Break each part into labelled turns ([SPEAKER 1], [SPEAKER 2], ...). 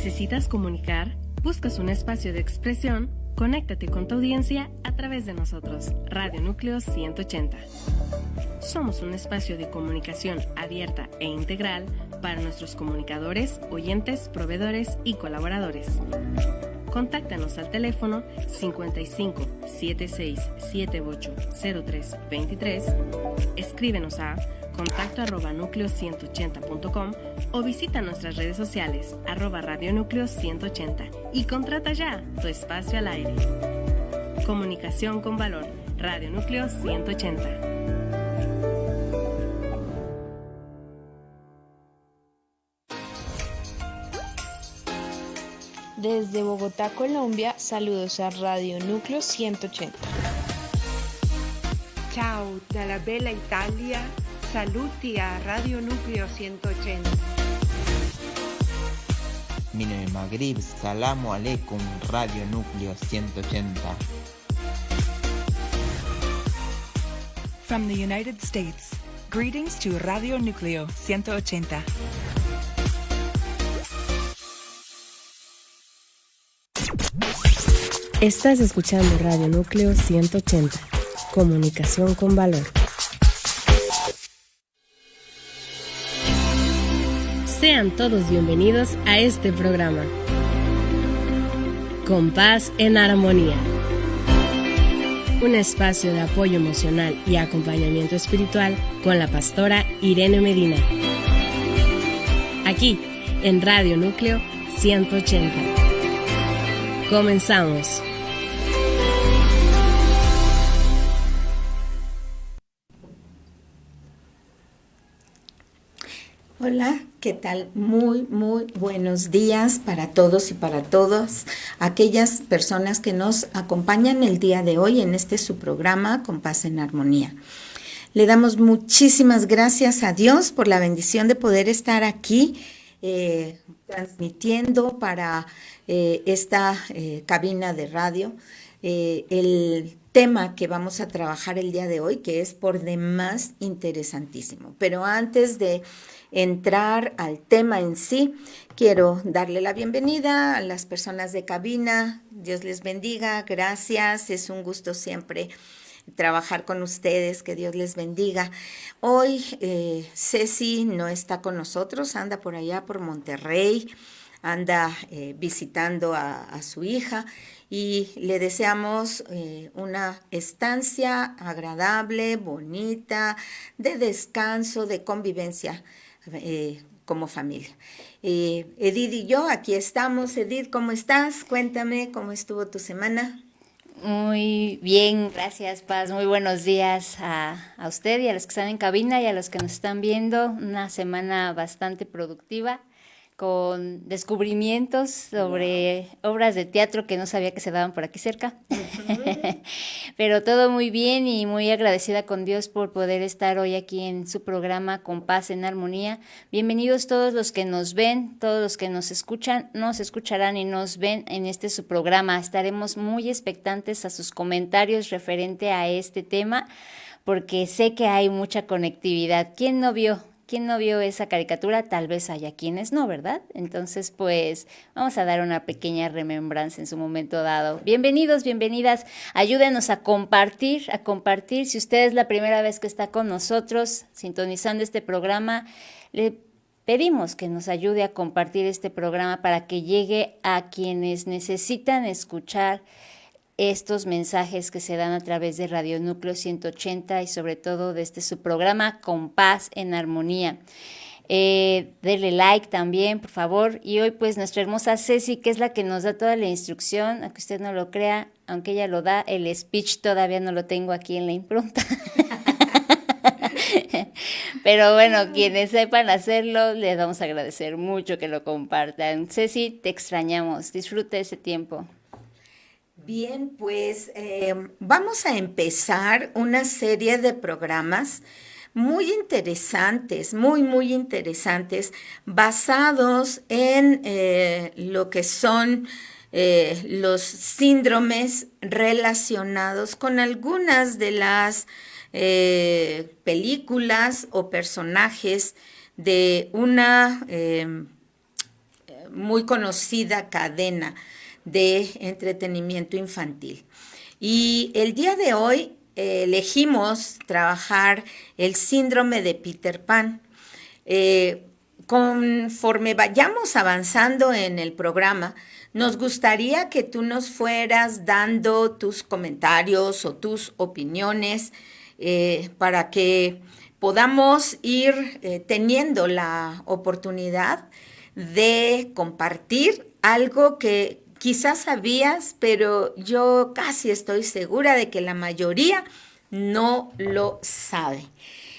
[SPEAKER 1] ¿Necesitas comunicar? ¿Buscas un espacio de expresión? Conéctate con tu audiencia a través de nosotros, Radio Núcleo 180. Somos un espacio de comunicación abierta e integral para nuestros comunicadores, oyentes, proveedores y colaboradores. Contáctanos al teléfono 55 76 78 03 23, escríbenos a contacto@nucleo180.com o visita nuestras redes sociales @Radio Núcleo 180 y contrata ya tu espacio al aire. Comunicación con valor, Radio Núcleo 180.
[SPEAKER 2] Desde Bogotá, Colombia, saludos a Radio Núcleo 180.
[SPEAKER 3] Ciao dalla bella Italia, saluti a Radio Núcleo 180.
[SPEAKER 4] من المغرب السلام عليكم Radio Núcleo 180.
[SPEAKER 5] From the United States, greetings to Radio Núcleo 180.
[SPEAKER 1] Estás escuchando Radio Núcleo 180, comunicación con valor. Sean todos bienvenidos a este programa. Con paz en armonía. Un espacio de apoyo emocional y acompañamiento espiritual con la pastora Irene Medina. Aquí, en Radio Núcleo 180. Comenzamos.
[SPEAKER 6] Hola, ¿qué tal? Muy buenos días para todos y para todas aquellas personas que nos acompañan el día de hoy en este su programa Con Paz en Armonía. Le damos muchísimas gracias a Dios por la bendición de poder estar aquí transmitiendo para esta cabina de radio el tema que vamos a trabajar el día de hoy, que es por demás interesantísimo. Pero antes de entrar al tema en sí, quiero darle la bienvenida a las personas de cabina. Dios les bendiga, gracias, es un gusto siempre trabajar con ustedes, que Dios les bendiga. Hoy Ceci no está con nosotros, anda por allá por Monterrey, anda visitando a su hija y le deseamos una estancia agradable, bonita, de descanso, de convivencia como familia. Edith y yo aquí estamos. Edith, ¿cómo estás? Cuéntame, ¿cómo estuvo tu semana?
[SPEAKER 7] Muy bien, gracias, Paz. Muy buenos días a usted y a los que están en cabina y a los que nos están viendo. Una semana bastante productiva, con descubrimientos sobre obras de teatro que no sabía que se daban por aquí cerca. Pero todo muy bien y muy agradecida con Dios por poder estar hoy aquí en su programa Con Paz en Armonía. Bienvenidos todos los que nos ven, todos los que nos escuchan, nos escucharán y nos ven en este su programa. Estaremos muy expectantes a sus comentarios referente a este tema, porque sé que hay mucha conectividad. ¿Quién no vio esa caricatura? Tal vez haya quienes no, ¿verdad? Entonces, pues, vamos a dar una pequeña remembranza en su momento dado. Bienvenidos, bienvenidas. Ayúdenos a compartir. Si usted es la primera vez que está con nosotros, sintonizando este programa, le pedimos que nos ayude a compartir este programa para que llegue a quienes necesitan escuchar estos mensajes que se dan a través de Radio Núcleo 180 y sobre todo de su programa Con Paz en Armonía. Denle like también, por favor. Y hoy pues nuestra hermosa Ceci, que es la que nos da toda la instrucción, aunque usted no lo crea, aunque ella lo da, el speech todavía no lo tengo aquí en la impronta. Pero bueno, quienes sepan hacerlo, les vamos a agradecer mucho que lo compartan. Ceci, te extrañamos, disfruta ese tiempo.
[SPEAKER 6] Bien, pues vamos a empezar una serie de programas muy interesantes, muy interesantes, basados en lo que son los síndromes relacionados con algunas de las películas o personajes de una muy conocida cadena de entretenimiento infantil. Y el día de hoy elegimos trabajar el síndrome de Peter Pan. Conforme vayamos avanzando en el programa, nos gustaría que tú nos fueras dando tus comentarios o tus opiniones para que podamos ir teniendo la oportunidad de compartir algo que quizás sabías, pero yo casi estoy segura de que la mayoría no lo sabe.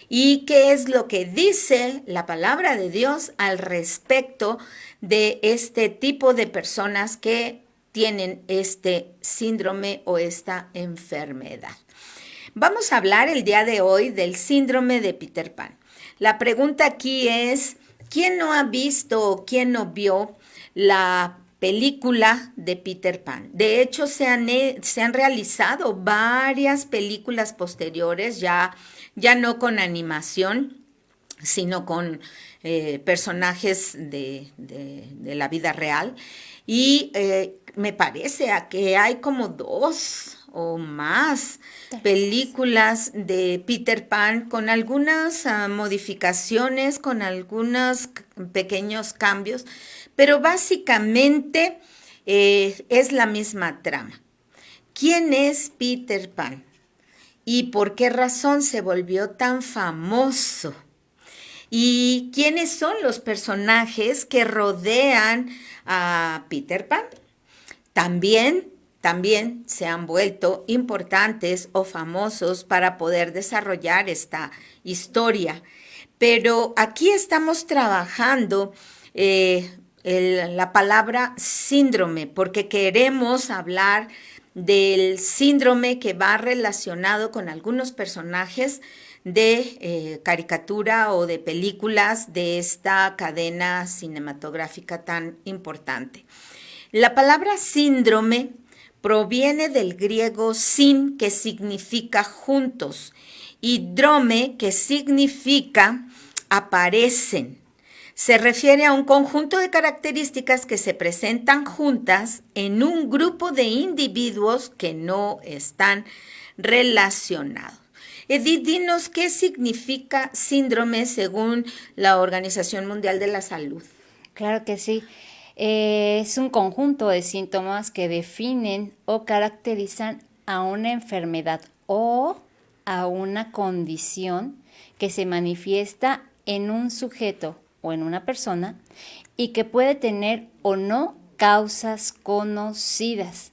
[SPEAKER 6] ¿Y qué es lo que dice la palabra de Dios al respecto de este tipo de personas que tienen este síndrome o esta enfermedad? Vamos a hablar el día de hoy del síndrome de Peter Pan. La pregunta aquí es, ¿quién no ha visto o quién no vio la película de Peter Pan? De hecho, se han realizado varias películas posteriores, ya no con animación, sino con personajes de la vida real. Y me parece que hay como 2 o más películas de Peter Pan con algunas modificaciones, con algunos pequeños cambios, pero básicamente es la misma trama. ¿Quién es Peter Pan? ¿Y por qué razón se volvió tan famoso? ¿Y quiénes son los personajes que rodean a Peter Pan? También se han vuelto importantes o famosos para poder desarrollar esta historia. Pero aquí estamos trabajando la palabra síndrome, porque queremos hablar del síndrome que va relacionado con algunos personajes de caricatura o de películas de esta cadena cinematográfica tan importante. La palabra síndrome proviene del griego sin, que significa juntos, y drome, que significa aparecen. Se refiere a un conjunto de características que se presentan juntas en un grupo de individuos que no están relacionados. Edith, dinos qué significa síndrome según la Organización Mundial de la Salud.
[SPEAKER 7] Claro que sí. Es un conjunto de síntomas que definen o caracterizan a una enfermedad o a una condición que se manifiesta en un sujeto o en una persona y que puede tener o no causas conocidas.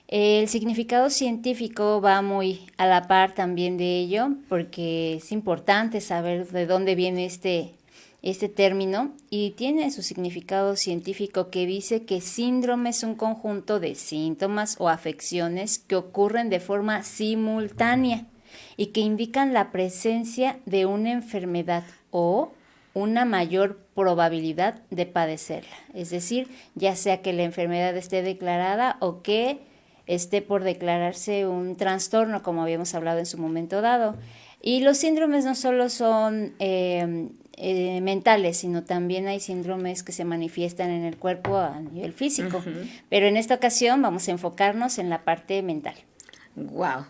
[SPEAKER 7] El significado científico va muy a la par también de ello, porque es importante saber de dónde viene este término, y tiene su significado científico que dice que síndrome es un conjunto de síntomas o afecciones que ocurren de forma simultánea y que indican la presencia de una enfermedad o una mayor probabilidad de padecerla. Es decir, ya sea que la enfermedad esté declarada o que esté por declararse un trastorno, como habíamos hablado en su momento dado. Y los síndromes no solo son mentales, sino también hay síndromes que se manifiestan en el cuerpo a nivel físico. Uh-huh. Pero en esta ocasión vamos a enfocarnos en la parte mental.
[SPEAKER 6] ¡Wow!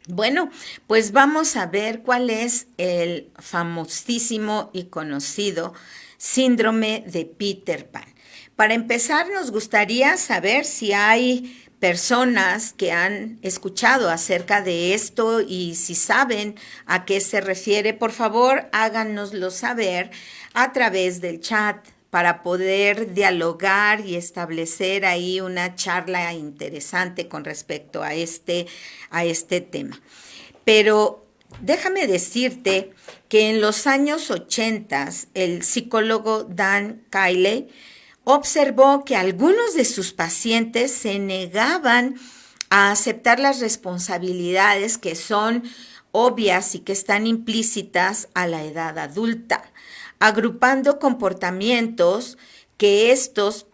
[SPEAKER 6] Bueno, pues vamos a ver cuál es el famosísimo y conocido síndrome de Peter Pan. Para empezar, nos gustaría saber si hay personas que han escuchado acerca de esto y si saben a qué se refiere. Por favor, háganoslo saber a través del chat para poder dialogar y establecer ahí una charla interesante con respecto a este tema. Pero déjame decirte que en los años 80 el psicólogo Dan Kiley observó que algunos de sus pacientes se negaban a aceptar las responsabilidades que son obvias y que están implícitas a la edad adulta, agrupando comportamientos que estos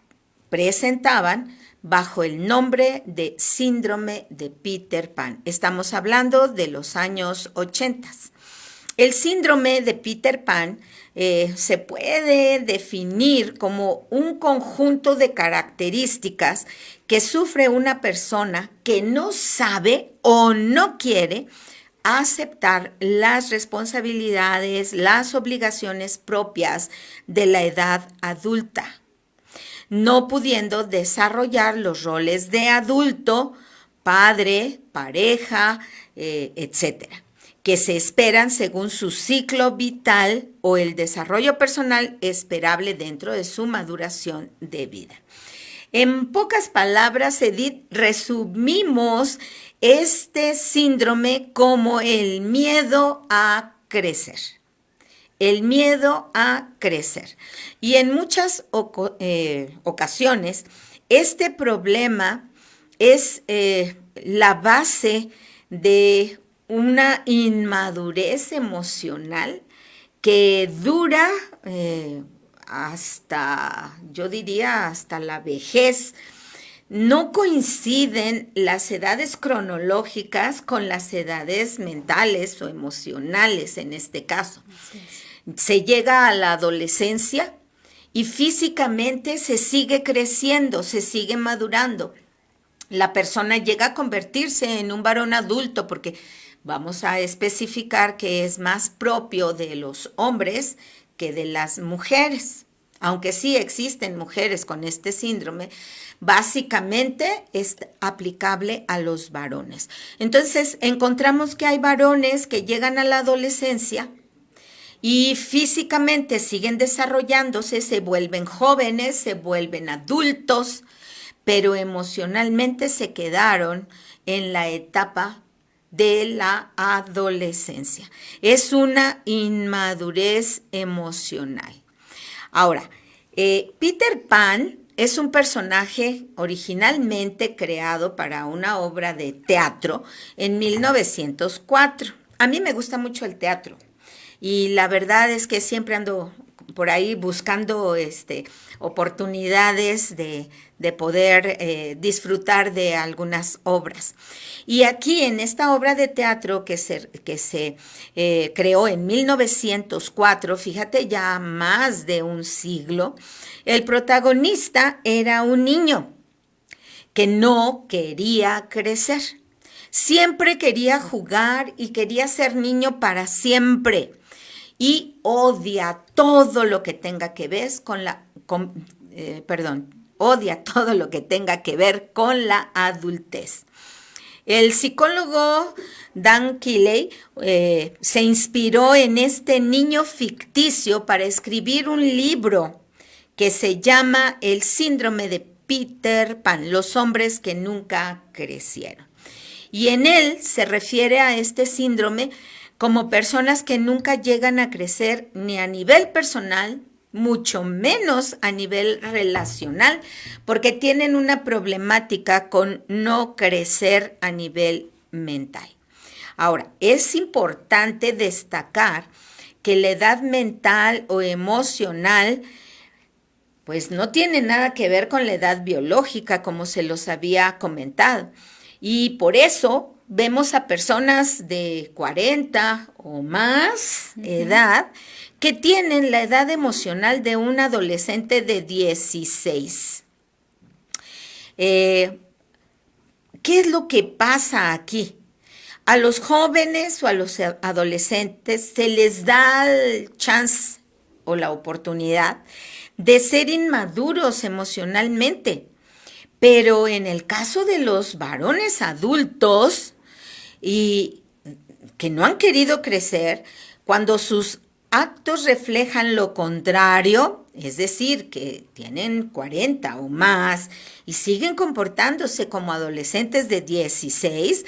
[SPEAKER 6] presentaban bajo el nombre de síndrome de Peter Pan. Estamos hablando de los años 80. El síndrome de Peter Pan se puede definir como un conjunto de características que sufre una persona que no sabe o no quiere aceptar las responsabilidades, las obligaciones propias de la edad adulta, no pudiendo desarrollar los roles de adulto, padre, pareja, etcétera, que se esperan según su ciclo vital o el desarrollo personal esperable dentro de su maduración de vida. En pocas palabras, Edith, resumimos este síndrome como el miedo a crecer. El miedo a crecer. Y en muchas ocasiones, este problema es la base de una inmadurez emocional que dura hasta, yo diría, hasta la vejez. No coinciden las edades cronológicas con las edades mentales o emocionales en este caso. Se llega a la adolescencia y físicamente se sigue creciendo, se sigue madurando. La persona llega a convertirse en un varón adulto porque vamos a especificar que es más propio de los hombres que de las mujeres. Aunque sí existen mujeres con este síndrome, básicamente es aplicable a los varones. Entonces, encontramos que hay varones que llegan a la adolescencia y físicamente siguen desarrollándose, se vuelven jóvenes, se vuelven adultos, pero emocionalmente se quedaron en la etapa de la adolescencia. Es una inmadurez emocional. Ahora, Peter Pan es un personaje originalmente creado para una obra de teatro en 1904. A mí me gusta mucho el teatro y la verdad es que siempre ando por ahí buscando oportunidades de poder disfrutar de algunas obras. Y aquí en esta obra de teatro que se creó en 1904, fíjate, ya más de un siglo, el protagonista era un niño que no quería crecer. Siempre quería jugar y quería ser niño para siempre. Y odia todo lo que tenga que ver odia todo lo que tenga que ver con la adultez. El psicólogo Dan Kiley se inspiró en este niño ficticio para escribir un libro que se llama El síndrome de Peter Pan, los hombres que nunca crecieron. Y en él se refiere a este síndrome como personas que nunca llegan a crecer ni a nivel personal, mucho menos a nivel relacional, porque tienen una problemática con no crecer a nivel mental. Ahora, es importante destacar que la edad mental o emocional pues no tiene nada que ver con la edad biológica, como se los había comentado. Y por eso vemos a personas de 40 o más edad que tienen la edad emocional de un adolescente de 16. ¿Qué es lo que pasa aquí? A los jóvenes o a los adolescentes se les da el chance o la oportunidad de ser inmaduros emocionalmente. Pero en el caso de los varones adultos y que no han querido crecer, cuando sus actos reflejan lo contrario, es decir, que tienen 40 o más y siguen comportándose como adolescentes de 16,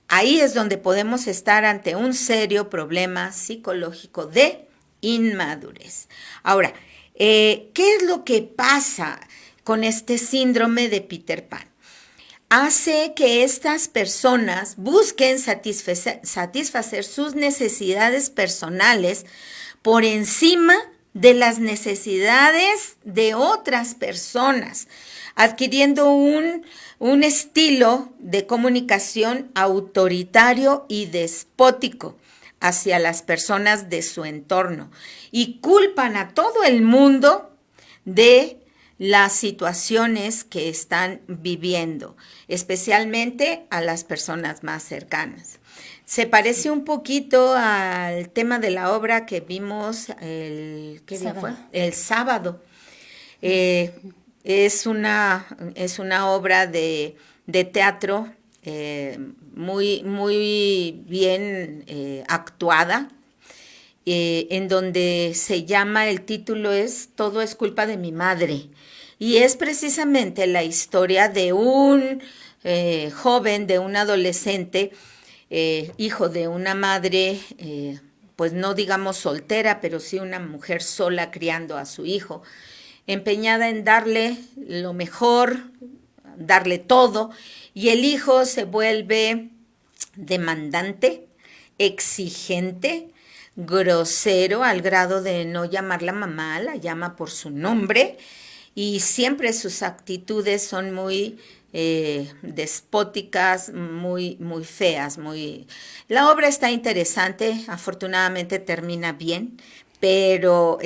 [SPEAKER 6] ahí es donde podemos estar ante un serio problema psicológico de inmadurez. Ahora, ¿qué es lo que pasa con este síndrome de Peter Pan? Hace que estas personas busquen satisfacer sus necesidades personales por encima de las necesidades de otras personas, adquiriendo un estilo de comunicación autoritario y despótico, hacia las personas de su entorno y culpan a todo el mundo de las situaciones que están viviendo, especialmente a las personas más cercanas. Se parece un poquito al tema de la obra que vimos el sábado. Es una obra de teatro muy bien actuada, en donde se llama, el título es Todo es culpa de mi madre, y es precisamente la historia de un joven, de un adolescente, hijo de una madre, pues no digamos soltera, pero sí una mujer sola criando a su hijo, empeñada en darle lo mejor, darle todo, y el hijo se vuelve demandante, exigente, grosero, al grado de no llamarla mamá, la llama por su nombre, y siempre sus actitudes son muy despóticas, muy feas. La obra está interesante, afortunadamente termina bien, pero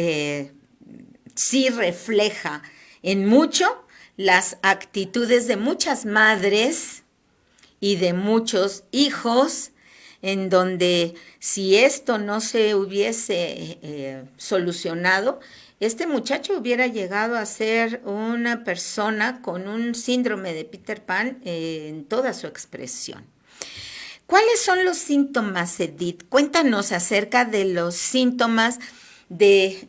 [SPEAKER 6] sí refleja en mucho las actitudes de muchas madres y de muchos hijos, en donde si esto no se hubiese solucionado, este muchacho hubiera llegado a ser una persona con un síndrome de Peter Pan en toda su expresión. ¿Cuáles son los síntomas, Edith? Cuéntanos acerca de los síntomas de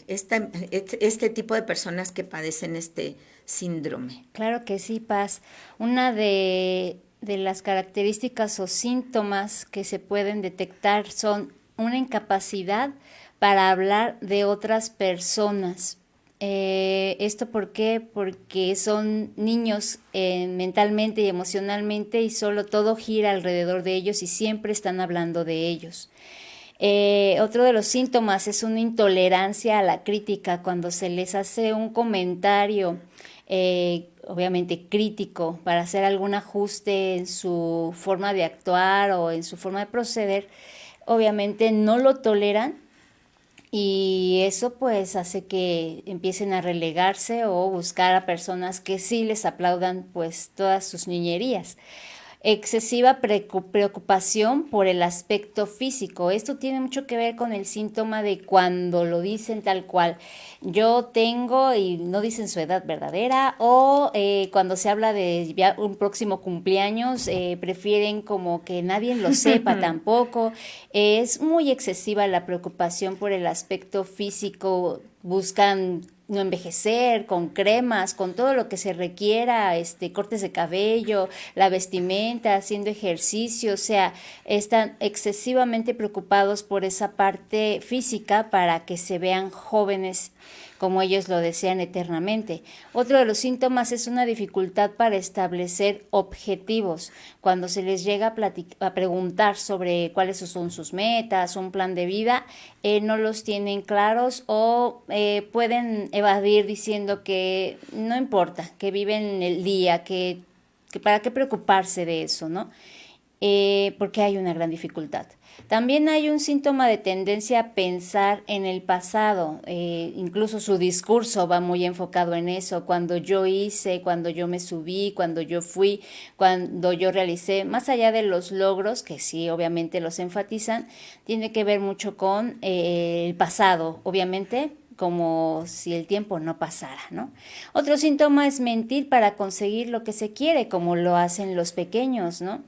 [SPEAKER 6] este tipo de personas que padecen este síndrome.
[SPEAKER 7] Claro que sí, Paz. Una de las características o síntomas que se pueden detectar son una incapacidad para hablar de otras personas. ¿Esto por qué? Porque son niños mentalmente y emocionalmente, y solo todo gira alrededor de ellos y siempre están hablando de ellos. Otro de los síntomas es una intolerancia a la crítica. Cuando se les hace un comentario, obviamente crítico, para hacer algún ajuste en su forma de actuar o en su forma de proceder, obviamente no lo toleran, y eso pues hace que empiecen a relegarse o buscar a personas que sí les aplaudan pues todas sus niñerías. Excesiva preocupación por el aspecto físico. Esto tiene mucho que ver con el síntoma de cuando lo dicen tal cual. Yo tengo, y no dicen su edad verdadera, o cuando se habla de ya un próximo cumpleaños, prefieren como que nadie lo sepa tampoco. Es muy excesiva la preocupación por el aspecto físico. Buscan no envejecer, con cremas, con todo lo que se requiera, cortes de cabello, la vestimenta, haciendo ejercicio, o sea, están excesivamente preocupados por esa parte física para que se vean jóvenes como ellos lo desean eternamente. Otro de los síntomas es una dificultad para establecer objetivos. Cuando se les llega a preguntar sobre cuáles son sus metas, un plan de vida, no los tienen claros, o pueden evadir diciendo que no importa, que viven el día, que para qué preocuparse de eso, ¿no? Porque hay una gran dificultad. También hay un síntoma de tendencia a pensar en el pasado, incluso su discurso va muy enfocado en eso: cuando yo hice, cuando yo me subí, cuando yo fui, cuando yo realicé, más allá de los logros, que sí obviamente los enfatizan, tiene que ver mucho con el pasado, obviamente, como si el tiempo no pasara, ¿no? Otro síntoma es mentir para conseguir lo que se quiere, como lo hacen los pequeños, ¿no?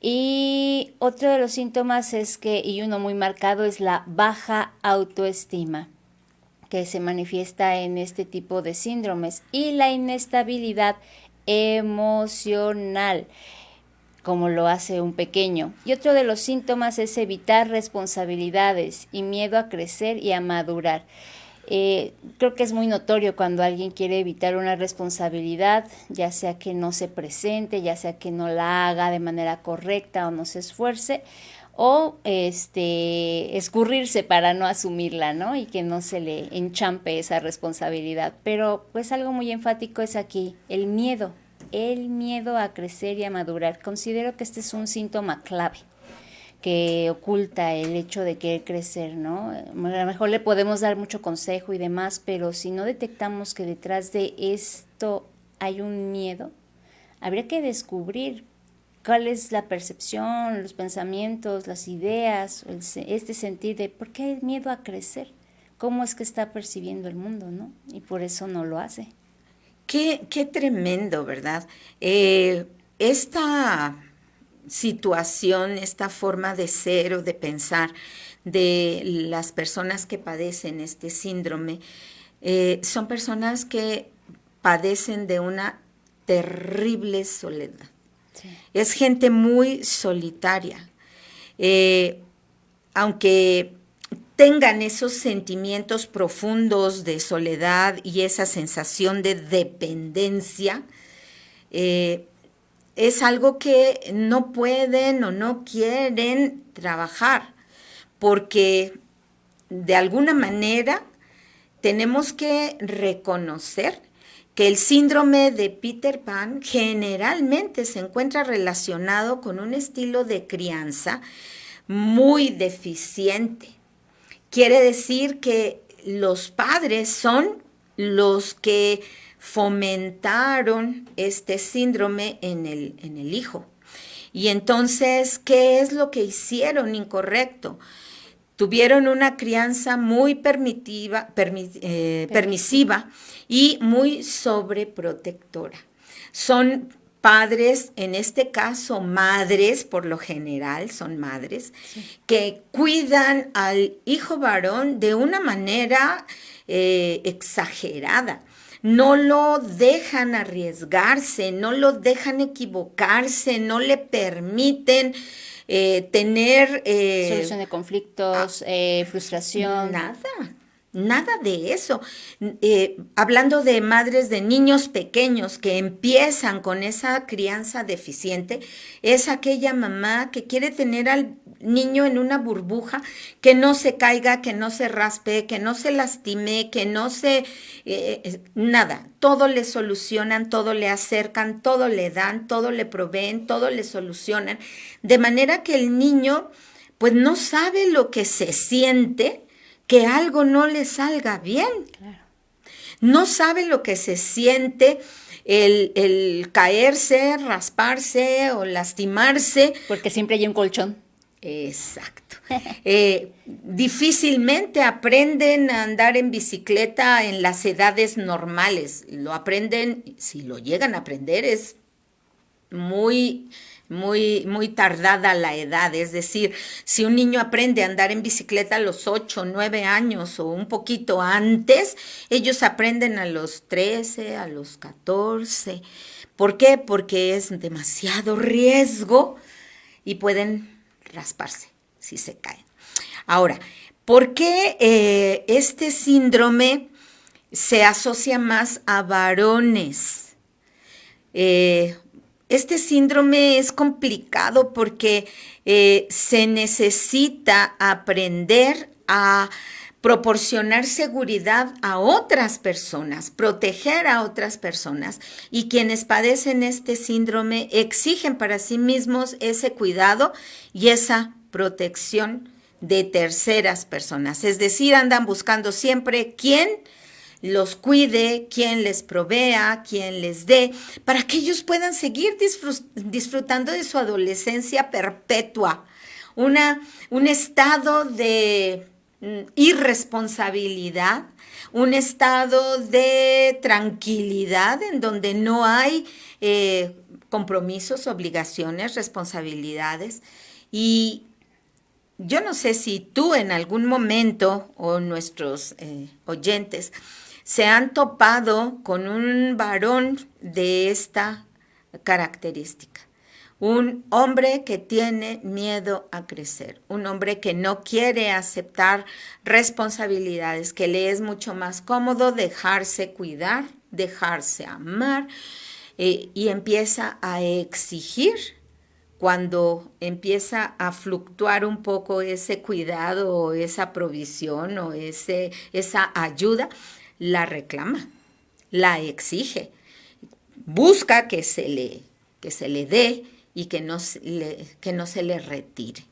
[SPEAKER 7] Y otro de los síntomas y uno muy marcado, es la baja autoestima, que se manifiesta en este tipo de síndromes, y la inestabilidad emocional, como lo hace un pequeño. Y otro de los síntomas es evitar responsabilidades y miedo a crecer y a madurar. Creo que es muy notorio cuando alguien quiere evitar una responsabilidad, ya sea que no se presente, ya sea que no la haga de manera correcta o no se esfuerce, o escurrirse para no asumirla, ¿no? Y que no se le enchampe esa responsabilidad. Pero pues algo muy enfático es aquí, el miedo a crecer y a madurar. Considero que este es un síntoma clave, que oculta el hecho de querer crecer, ¿no? A lo mejor le podemos dar mucho consejo y demás, pero si no detectamos que detrás de esto hay un miedo, habría que descubrir cuál es la percepción, los pensamientos, las ideas, este sentir de por qué hay miedo a crecer, cómo es que está percibiendo el mundo, ¿no? Y por eso no lo hace.
[SPEAKER 6] Qué tremendo, ¿verdad? Esta situación, esta forma de ser o de pensar de las personas que padecen este síndrome, son personas que padecen de una terrible soledad. Sí. Es gente muy solitaria. Aunque tengan esos sentimientos profundos de soledad y esa sensación de dependencia, es algo que no pueden o no quieren trabajar, porque de alguna manera tenemos que reconocer que el síndrome de Peter Pan generalmente se encuentra relacionado con un estilo de crianza muy deficiente. Quiere decir que los padres son los que fomentaron este síndrome en el hijo. Y entonces, ¿qué es lo que hicieron incorrecto? Tuvieron una crianza muy permisiva y muy sobreprotectora. Son padres, en este caso madres, por lo general son madres, sí, que cuidan al hijo varón de una manera exagerada. No lo dejan arriesgarse, no lo dejan equivocarse, no le permiten tener...
[SPEAKER 7] solución de conflictos, frustración.
[SPEAKER 6] Nada de eso. Hablando de madres de niños pequeños que empiezan con esa crianza deficiente, es aquella mamá que quiere tener al niño en una burbuja, que no se caiga, que no se raspe, que no se lastime, que no se... nada. Todo le solucionan, todo le acercan, todo le dan, todo le proveen, todo le solucionan. De manera que el niño pues no sabe lo que se siente que algo no le salga bien. Claro. No sabe lo que se siente el caerse, rasparse o lastimarse.
[SPEAKER 7] Porque siempre hay un colchón.
[SPEAKER 6] Exacto. Difícilmente aprenden a andar en bicicleta en las edades normales. Lo aprenden, si lo llegan a aprender, es muy tardada la edad. Es decir, si un niño aprende a andar en bicicleta a los 8, 9 años o un poquito antes, ellos aprenden a los 13, a los 14. ¿Por qué? Porque es demasiado riesgo y pueden rasparse si se caen. Ahora, ¿por qué este síndrome se asocia más a varones? Este síndrome es complicado porque se necesita aprender a proporcionar seguridad a otras personas, proteger a otras personas, y quienes padecen este síndrome exigen para sí mismos ese cuidado y esa protección de terceras personas. Es decir, andan buscando siempre quién los cuide, quien les provea, quien les dé, para que ellos puedan seguir disfrutando de su adolescencia perpetua, un estado de irresponsabilidad, un estado de tranquilidad en donde no hay compromisos, obligaciones, responsabilidades. Y yo no sé si tú en algún momento o nuestros oyentes se han topado con un varón de esta característica. Un hombre que tiene miedo a crecer, un hombre que no quiere aceptar responsabilidades, que le es mucho más cómodo dejarse cuidar, dejarse amar, y empieza a exigir. Cuando empieza a fluctuar un poco ese cuidado o esa provisión o esa ayuda, la reclama, la exige, busca que se le dé y que no se le retire.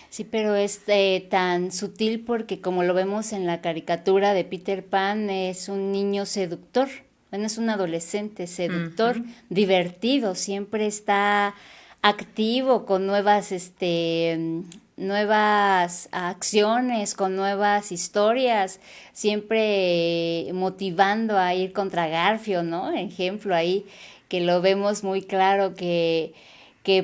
[SPEAKER 7] Sí, pero es tan sutil porque como lo vemos en la caricatura de Peter Pan, es un niño seductor, bueno, es un adolescente seductor, divertido, siempre está activo con nuevas acciones, con nuevas historias, siempre motivando a ir contra Garfio, ¿no? Ejemplo ahí que lo vemos muy claro que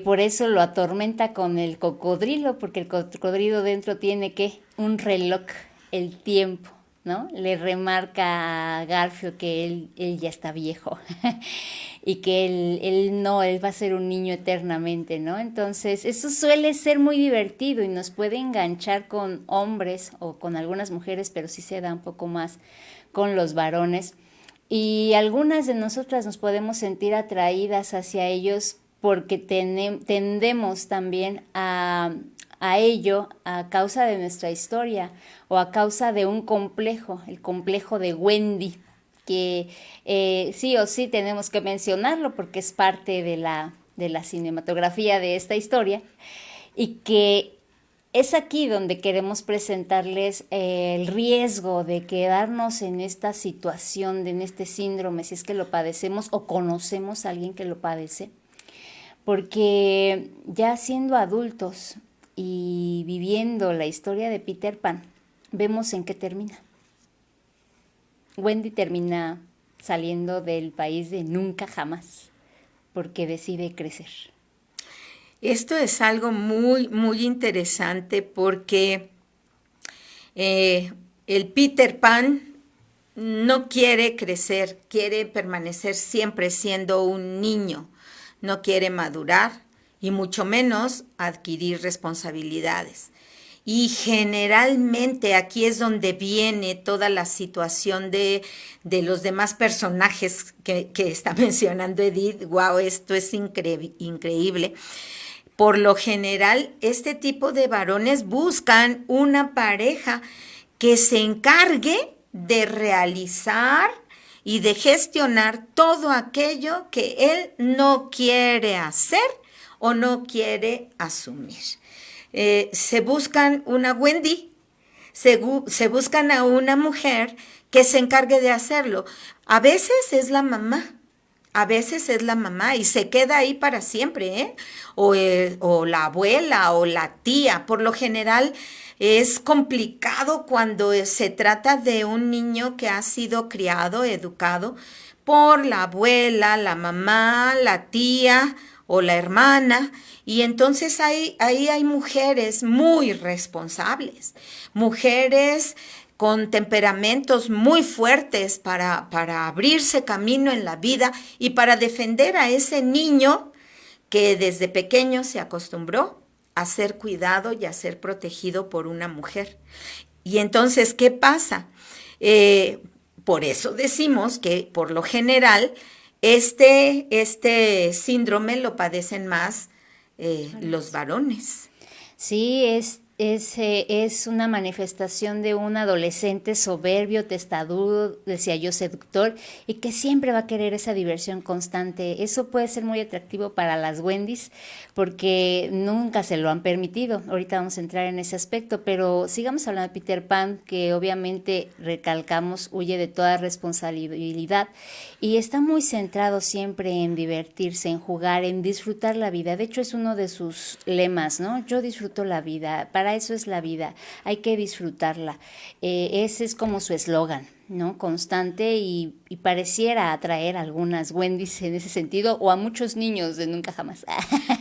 [SPEAKER 7] por eso lo atormenta con el cocodrilo, porque el cocodrilo dentro tiene ¿qué? Un reloj, el tiempo, ¿no? Le remarca a Garfio que él ya está viejo y que él va a ser un niño eternamente, ¿no? Entonces, eso suele ser muy divertido y nos puede enganchar con hombres o con algunas mujeres, pero sí se da un poco más con los varones. Y algunas de nosotras nos podemos sentir atraídas hacia ellos porque tendemos también a ello a causa de nuestra historia o a causa de un complejo, el complejo de Wendy, que sí o sí tenemos que mencionarlo porque es parte de la cinematografía de esta historia y que es aquí donde queremos presentarles el riesgo de quedarnos en esta situación, en este síndrome, si es que lo padecemos o conocemos a alguien que lo padece, porque ya siendo adultos y viviendo la historia de Peter Pan, vemos en qué termina. Wendy termina saliendo del país de nunca jamás, porque decide crecer.
[SPEAKER 6] Esto es algo muy, muy interesante porque el Peter Pan no quiere crecer, quiere permanecer siempre siendo un niño, no quiere madurar y mucho menos adquirir responsabilidades. Y generalmente aquí es donde viene toda la situación de los demás personajes que está mencionando Edith. Wow, esto es increíble. Por lo general, este tipo de varones buscan una pareja que se encargue de realizar y de gestionar todo aquello que él no quiere hacer o no quiere asumir. Se buscan una Wendy, se buscan a una mujer que se encargue de hacerlo. A veces es la mamá. A veces es la mamá y se queda ahí para siempre, ¿eh? O la abuela o la tía. Por lo general es complicado cuando se trata de un niño que ha sido criado, educado por la abuela, la mamá, la tía o la hermana. Y entonces ahí hay mujeres muy responsables, mujeres con temperamentos muy fuertes para abrirse camino en la vida y para defender a ese niño que desde pequeño se acostumbró a ser cuidado y a ser protegido por una mujer. Y entonces, ¿qué pasa? Por eso decimos que por lo general este síndrome lo padecen más los varones.
[SPEAKER 7] Sí, es una manifestación de un adolescente soberbio, testarudo, decía yo, seductor, y que siempre va a querer esa diversión constante. Eso puede ser muy atractivo para las Wendys porque nunca se lo han permitido. Ahorita vamos a entrar en ese aspecto, pero sigamos hablando de Peter Pan, que obviamente recalcamos, huye de toda responsabilidad y está muy centrado siempre en divertirse, en jugar, en disfrutar la vida. De hecho, es uno de sus lemas, ¿no? Yo disfruto la vida. Para eso es la vida, hay que disfrutarla. Ese es como su eslogan, ¿no? Constante y pareciera atraer a algunas Wendys en ese sentido o a muchos niños de nunca jamás.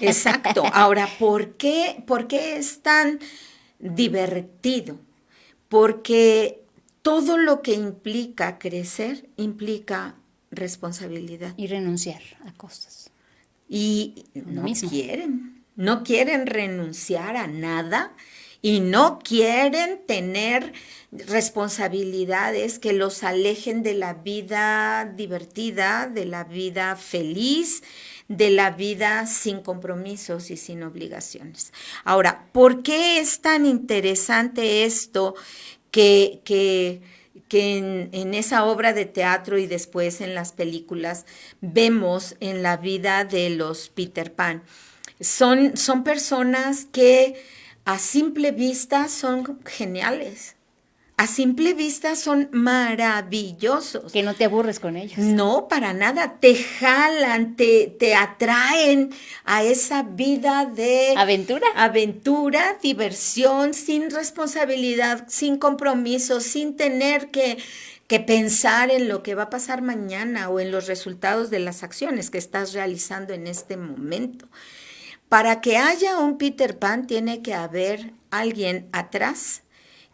[SPEAKER 6] Exacto. Ahora, ¿por qué es tan divertido? Porque todo lo que implica crecer implica responsabilidad.
[SPEAKER 7] Y renunciar a cosas.
[SPEAKER 6] Y no quieren renunciar a nada y no quieren tener responsabilidades que los alejen de la vida divertida, de la vida feliz, de la vida sin compromisos y sin obligaciones. Ahora, ¿por qué es tan interesante esto que en esa obra de teatro y después en las películas vemos en la vida de los Peter Pan? Son personas que a simple vista son geniales. A simple vista son maravillosos.
[SPEAKER 7] Que no te aburres con ellos.
[SPEAKER 6] No, para nada. Te jalan, te atraen a esa vida de aventura, diversión, sin responsabilidad, sin compromiso, sin tener que pensar en lo que va a pasar mañana o en los resultados de las acciones que estás realizando en este momento. Para que haya un Peter Pan tiene que haber alguien atrás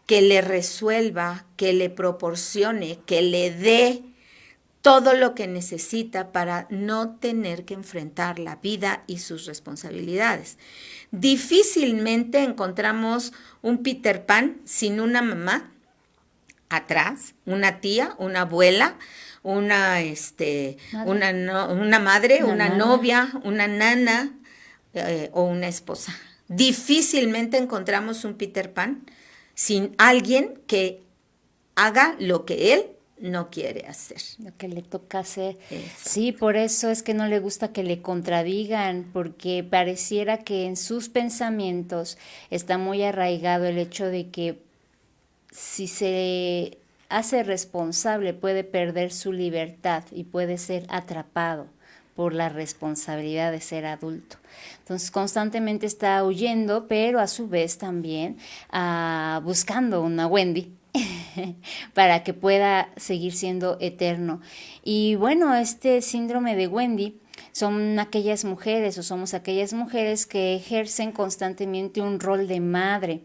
[SPEAKER 6] que le resuelva, que le proporcione, que le dé todo lo que necesita para no tener que enfrentar la vida y sus responsabilidades. Difícilmente encontramos un Peter Pan sin una mamá atrás, una tía, una abuela, una madre, una novia, una nana o una esposa. Difícilmente encontramos un Peter Pan sin alguien que haga lo que él no quiere hacer.
[SPEAKER 7] Lo que le toca hacer.
[SPEAKER 6] Eso.
[SPEAKER 7] Sí, por eso es que no le gusta que le contradigan, porque pareciera que en sus pensamientos está muy arraigado el hecho de que si se hace responsable puede perder su libertad y puede ser atrapado por la responsabilidad de ser adulto. Entonces constantemente está huyendo, pero a su vez también buscando una Wendy para que pueda seguir siendo eterno. Y bueno, este síndrome de Wendy son aquellas mujeres o somos aquellas mujeres que ejercen constantemente un rol de madre,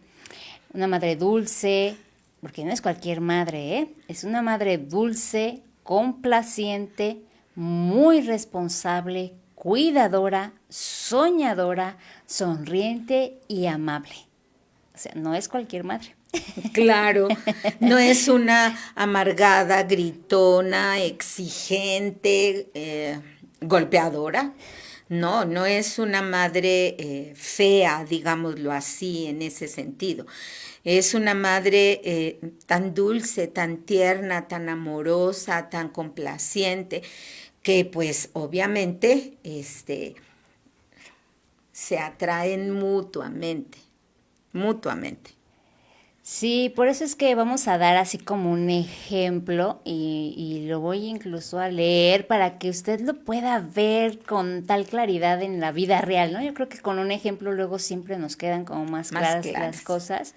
[SPEAKER 7] una madre dulce, porque no es cualquier madre, es una madre dulce, complaciente, muy responsable, cuidadora, soñadora, sonriente y amable. O sea, no es cualquier madre.
[SPEAKER 6] Claro, no es una amargada, gritona, exigente, golpeadora. No es una madre fea, digámoslo así, en ese sentido. Es una madre tan dulce, tan tierna, tan amorosa, tan complaciente, que pues obviamente se atraen mutuamente.
[SPEAKER 7] Sí, por eso es que vamos a dar así como un ejemplo y lo voy incluso a leer para que usted lo pueda ver con tal claridad en la vida real, ¿no? Yo creo que con un ejemplo luego siempre nos quedan como más claras las cosas.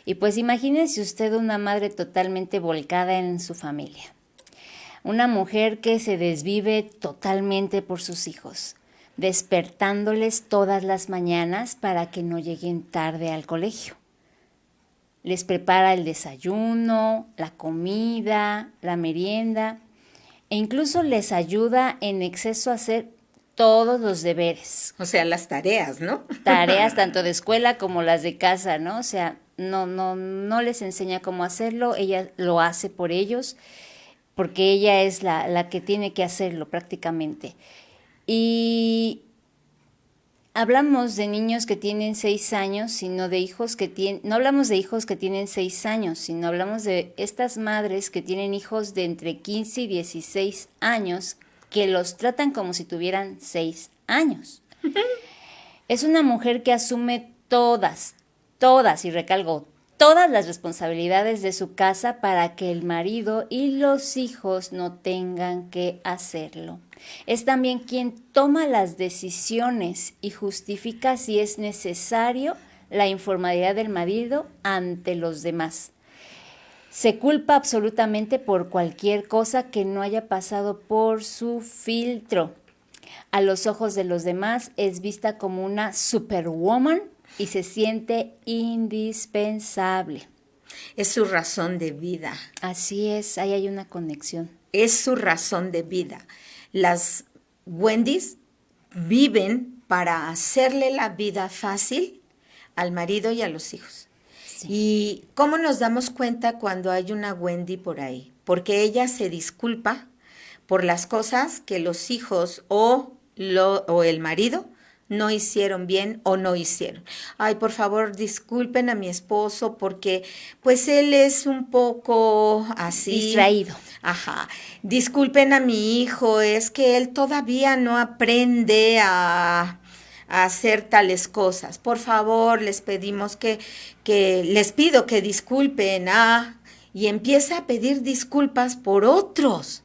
[SPEAKER 7] Y pues imagínese usted una madre totalmente volcada en su familia. Una mujer que se desvive totalmente por sus hijos, despertándoles todas las mañanas para que no lleguen tarde al colegio. Les prepara el desayuno, la comida, la merienda e incluso les ayuda en exceso a hacer todos los deberes.
[SPEAKER 6] O sea, las tareas, ¿no?
[SPEAKER 7] Tareas tanto de escuela como las de casa, ¿no? O sea, no les enseña cómo hacerlo, ella lo hace por ellos, porque ella es la que tiene que hacerlo prácticamente. Y hablamos de niños que tienen 6 años, sino de hijos que tienen, no hablamos de hijos que tienen 6 años, sino hablamos de estas madres que tienen hijos de entre 15 y 16 años, que los tratan como si tuvieran 6 años. Es una mujer que asume todas, y recalco, todas las responsabilidades de su casa para que el marido y los hijos no tengan que hacerlo. Es también quien toma las decisiones y justifica si es necesario la informalidad del marido ante los demás. Se culpa absolutamente por cualquier cosa que no haya pasado por su filtro. A los ojos de los demás es vista como una superwoman y se siente indispensable.
[SPEAKER 6] Es su razón de vida.
[SPEAKER 7] Así es, ahí hay una conexión.
[SPEAKER 6] Es su razón de vida. Las Wendys viven para hacerle la vida fácil al marido y a los hijos. Sí. ¿Y cómo nos damos cuenta cuando hay una Wendy por ahí? Porque ella se disculpa por las cosas que los hijos o el marido no hicieron bien o no hicieron. Ay, por favor, disculpen a mi esposo porque pues él es un poco así.
[SPEAKER 7] Distraído.
[SPEAKER 6] Ajá. Disculpen a mi hijo, es que él todavía no aprende a a hacer tales cosas. Por favor, les pedimos les pido que disculpen y empieza a pedir disculpas por otros,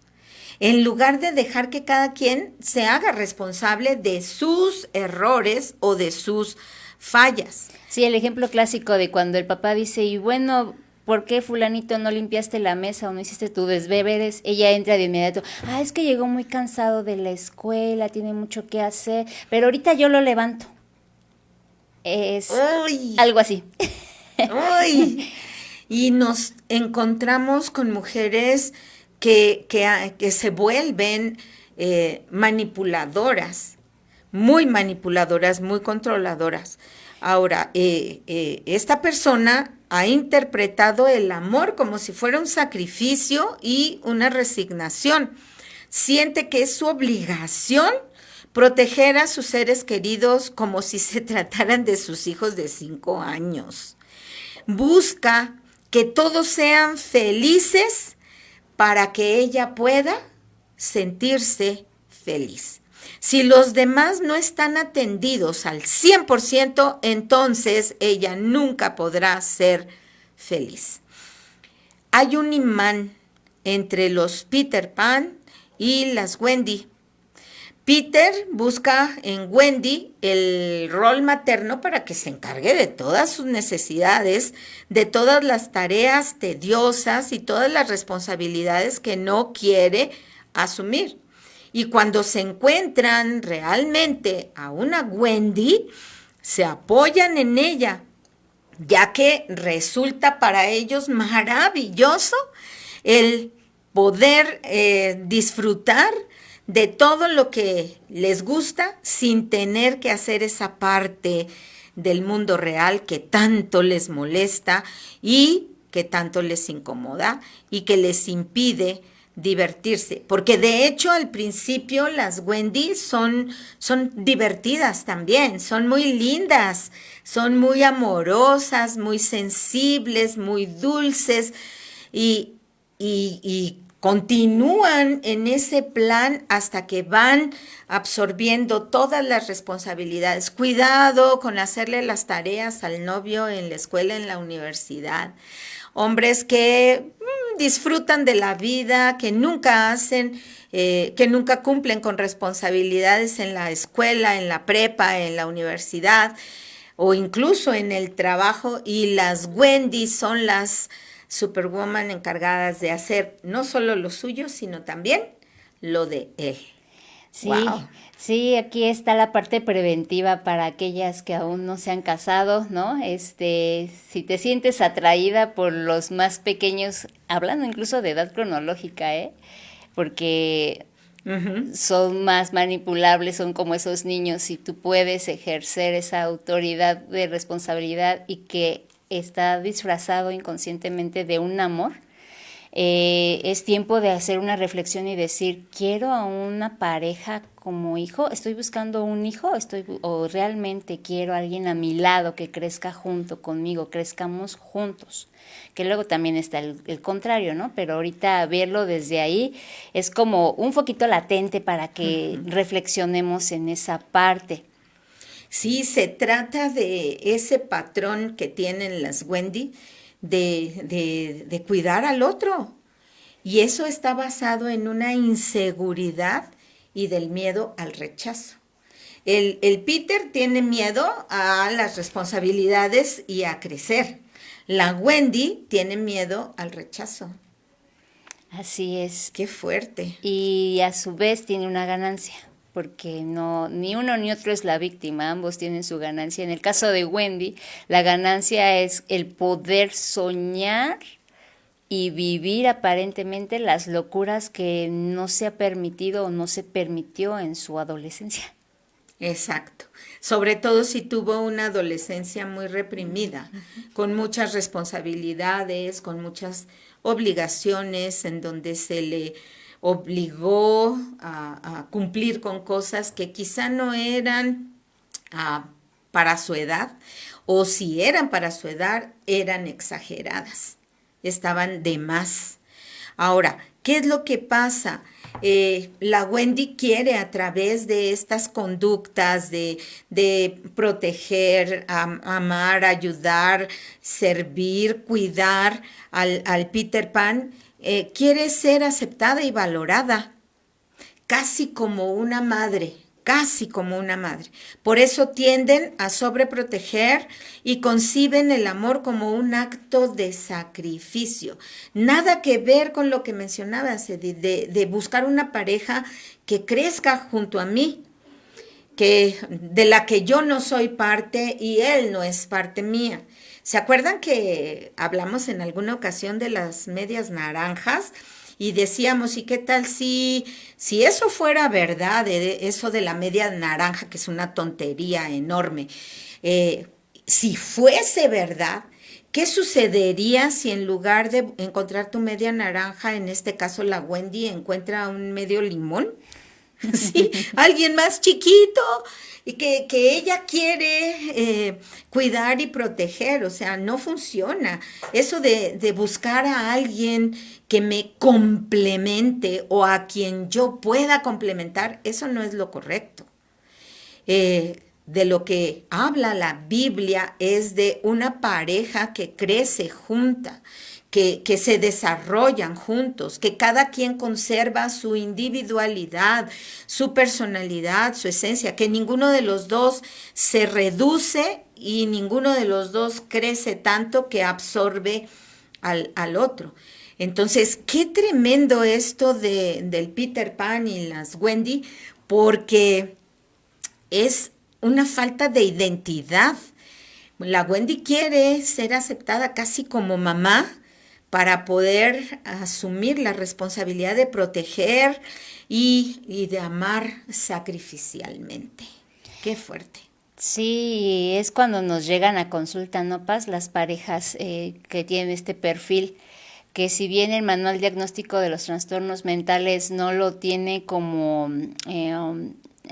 [SPEAKER 6] en lugar de dejar que cada quien se haga responsable de sus errores o de sus fallas.
[SPEAKER 7] Sí, el ejemplo clásico de cuando el papá dice, y bueno, ¿por qué fulanito no limpiaste la mesa o no hiciste tus deberes? Ella entra de inmediato, es que llegó muy cansado de la escuela, tiene mucho que hacer, pero ahorita yo lo levanto. Es algo así.
[SPEAKER 6] ¡Uy! Y nos encontramos con mujeres que se vuelven manipuladoras, muy controladoras. Ahora, esta persona ha interpretado el amor como si fuera un sacrificio y una resignación. Siente que es su obligación proteger a sus seres queridos como si se trataran de sus hijos de 5 años. Busca que todos sean felices para que ella pueda sentirse feliz. Si los demás no están atendidos al 100%, entonces ella nunca podrá ser feliz. Hay un imán entre los Peter Pan y las Wendy. Peter busca en Wendy el rol materno para que se encargue de todas sus necesidades, de todas las tareas tediosas y todas las responsabilidades que no quiere asumir. Y cuando se encuentran realmente a una Wendy, se apoyan en ella, ya que resulta para ellos maravilloso el poder disfrutar de todo lo que les gusta sin tener que hacer esa parte del mundo real que tanto les molesta y que tanto les incomoda y que les impide divertirse. Porque de hecho al principio las Wendy son divertidas también, son muy lindas, son muy amorosas, muy sensibles, muy dulces y continúan en ese plan hasta que van absorbiendo todas las responsabilidades. Cuidado con hacerle las tareas al novio en la escuela, en la universidad. Hombres que disfrutan de la vida, que nunca cumplen con responsabilidades en la escuela, en la prepa, en la universidad o incluso en el trabajo. Y las Wendy son las Superwoman encargadas de hacer no solo lo suyo, sino también lo de él.
[SPEAKER 7] Sí,
[SPEAKER 6] wow.
[SPEAKER 7] Sí, aquí está la parte preventiva para aquellas que aún no se han casado, ¿no? Si te sientes atraída por los más pequeños, hablando incluso de edad cronológica, porque son más manipulables, son como esos niños, y tú puedes ejercer esa autoridad de responsabilidad y que está disfrazado inconscientemente de un amor, es tiempo de hacer una reflexión y decir, ¿quiero a una pareja como hijo? ¿Estoy buscando un hijo? ¿O realmente quiero a alguien a mi lado que crezca junto conmigo, crezcamos juntos? Que luego también está el contrario, ¿no? Pero ahorita verlo desde ahí es como un foquito latente para que reflexionemos en esa parte.
[SPEAKER 6] Sí, se trata de ese patrón que tienen las Wendy de cuidar al otro. Y eso está basado en una inseguridad y del miedo al rechazo. El Peter tiene miedo a las responsabilidades y a crecer. La Wendy tiene miedo al rechazo.
[SPEAKER 7] Así es.
[SPEAKER 6] Qué fuerte.
[SPEAKER 7] Y a su vez tiene una ganancia, porque ni uno ni otro es la víctima, ambos tienen su ganancia. En el caso de Wendy, la ganancia es el poder soñar y vivir aparentemente las locuras que no se ha permitido o no se permitió en su adolescencia.
[SPEAKER 6] Exacto. Sobre todo si tuvo una adolescencia muy reprimida, con muchas responsabilidades, con muchas obligaciones, en donde se le obligó a cumplir con cosas que quizá no eran para su edad, o si eran para su edad, eran exageradas, estaban de más. Ahora, ¿qué es lo que pasa? La Wendy quiere a través de estas conductas de proteger, amar, ayudar, servir, cuidar al Peter Pan, quiere ser aceptada y valorada, casi como una madre. Casi como una madre. Por eso tienden a sobreproteger y conciben el amor como un acto de sacrificio. Nada que ver con lo que mencionabas, Edith, de buscar una pareja que crezca junto a mí, de la que yo no soy parte y él no es parte mía. ¿Se acuerdan que hablamos en alguna ocasión de las medias naranjas? Y decíamos, ¿y qué tal si eso fuera verdad, eso de la media naranja, que es una tontería enorme? Si fuese verdad, ¿qué sucedería si en lugar de encontrar tu media naranja, en este caso la Wendy, encuentra un medio limón? Sí, alguien más chiquito y que ella quiere cuidar y proteger, o sea, no funciona. Eso de buscar a alguien que me complemente o a quien yo pueda complementar, eso no es lo correcto. De lo que habla la Biblia es de una pareja que crece junta, que se desarrollan juntos, que cada quien conserva su individualidad, su personalidad, su esencia, que ninguno de los dos se reduce y ninguno de los dos crece tanto que absorbe al otro. Entonces, qué tremendo esto del Peter Pan y las Wendy, porque es una falta de identidad. La Wendy quiere ser aceptada casi como mamá, para poder asumir la responsabilidad de proteger y de amar sacrificialmente. Qué fuerte.
[SPEAKER 7] Sí, es cuando nos llegan a consulta, ¿no, Paz? Las parejas que tienen este perfil, que si bien el manual diagnóstico de los trastornos mentales no lo tiene como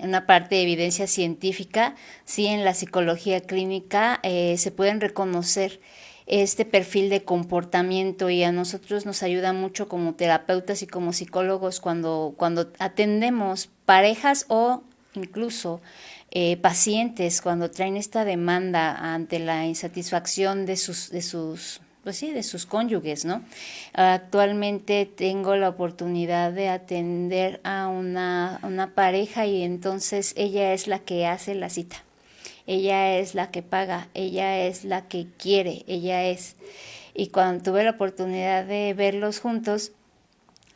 [SPEAKER 7] una parte de evidencia científica, sí en la psicología clínica se pueden reconocer este perfil de comportamiento, y a nosotros nos ayuda mucho como terapeutas y como psicólogos cuando atendemos parejas o incluso pacientes cuando traen esta demanda ante la insatisfacción de sus cónyuges, ¿no? Actualmente tengo la oportunidad de atender a una pareja y entonces ella es la que hace la cita. Ella es la que paga, ella es la que quiere, ella es. Y cuando tuve la oportunidad de verlos juntos,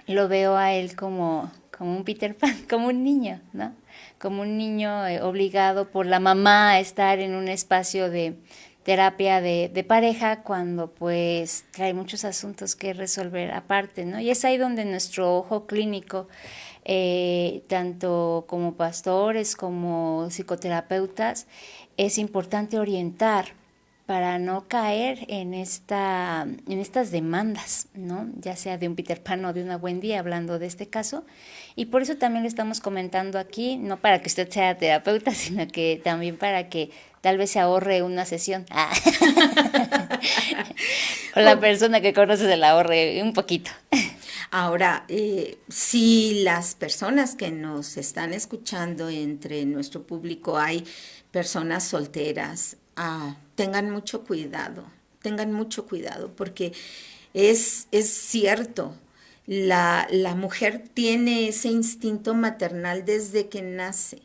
[SPEAKER 7] lo veo a él como un Peter Pan, como un niño, ¿no? Como un niño obligado por la mamá a estar en un espacio de terapia de pareja cuando pues trae muchos asuntos que resolver aparte, ¿no? Y es ahí donde nuestro ojo clínico, tanto como pastores como psicoterapeutas, es importante orientar para no caer en estas demandas, ¿no? Ya sea de un Peter Pan o de una Wendy, hablando de este caso. Y por eso también le estamos comentando aquí, no para que usted sea terapeuta, sino que también para que tal vez se ahorre una sesión. O la persona que conoce se la ahorre un poquito.
[SPEAKER 6] Ahora, si las personas que nos están escuchando entre nuestro público hay personas solteras, tengan mucho cuidado, porque es cierto, la mujer tiene ese instinto maternal desde que nace.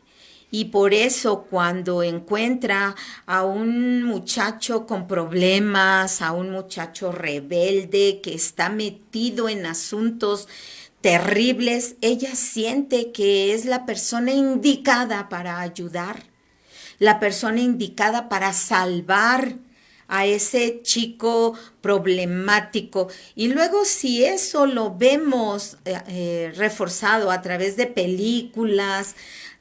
[SPEAKER 6] Y por eso cuando encuentra a un muchacho con problemas, a un muchacho rebelde que está metido en asuntos terribles, ella siente que es la persona indicada para ayudar, la persona indicada para salvar a ese chico problemático. Y luego si eso lo vemos reforzado a través de películas,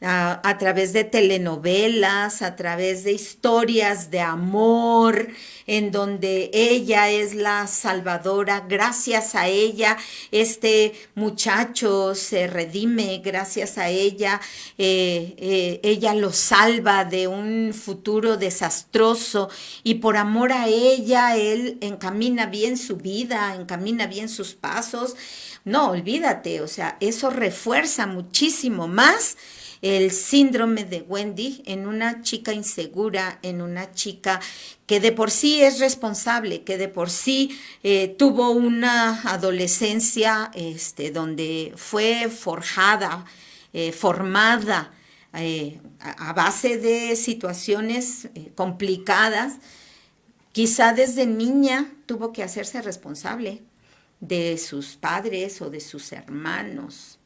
[SPEAKER 6] a través de telenovelas, a través de historias de amor, en donde ella es la salvadora. Gracias a ella, este muchacho se redime, gracias a ella, ella lo salva de un futuro desastroso y por amor a ella, él encamina bien su vida, encamina bien sus pasos. No, olvídate, o sea, eso refuerza muchísimo más el síndrome de Wendy en una chica insegura, en una chica que de por sí es responsable, que de por sí tuvo una adolescencia donde fue forjada, formada a base de situaciones complicadas. Quizá desde niña tuvo que hacerse responsable de sus padres o de sus hermanos.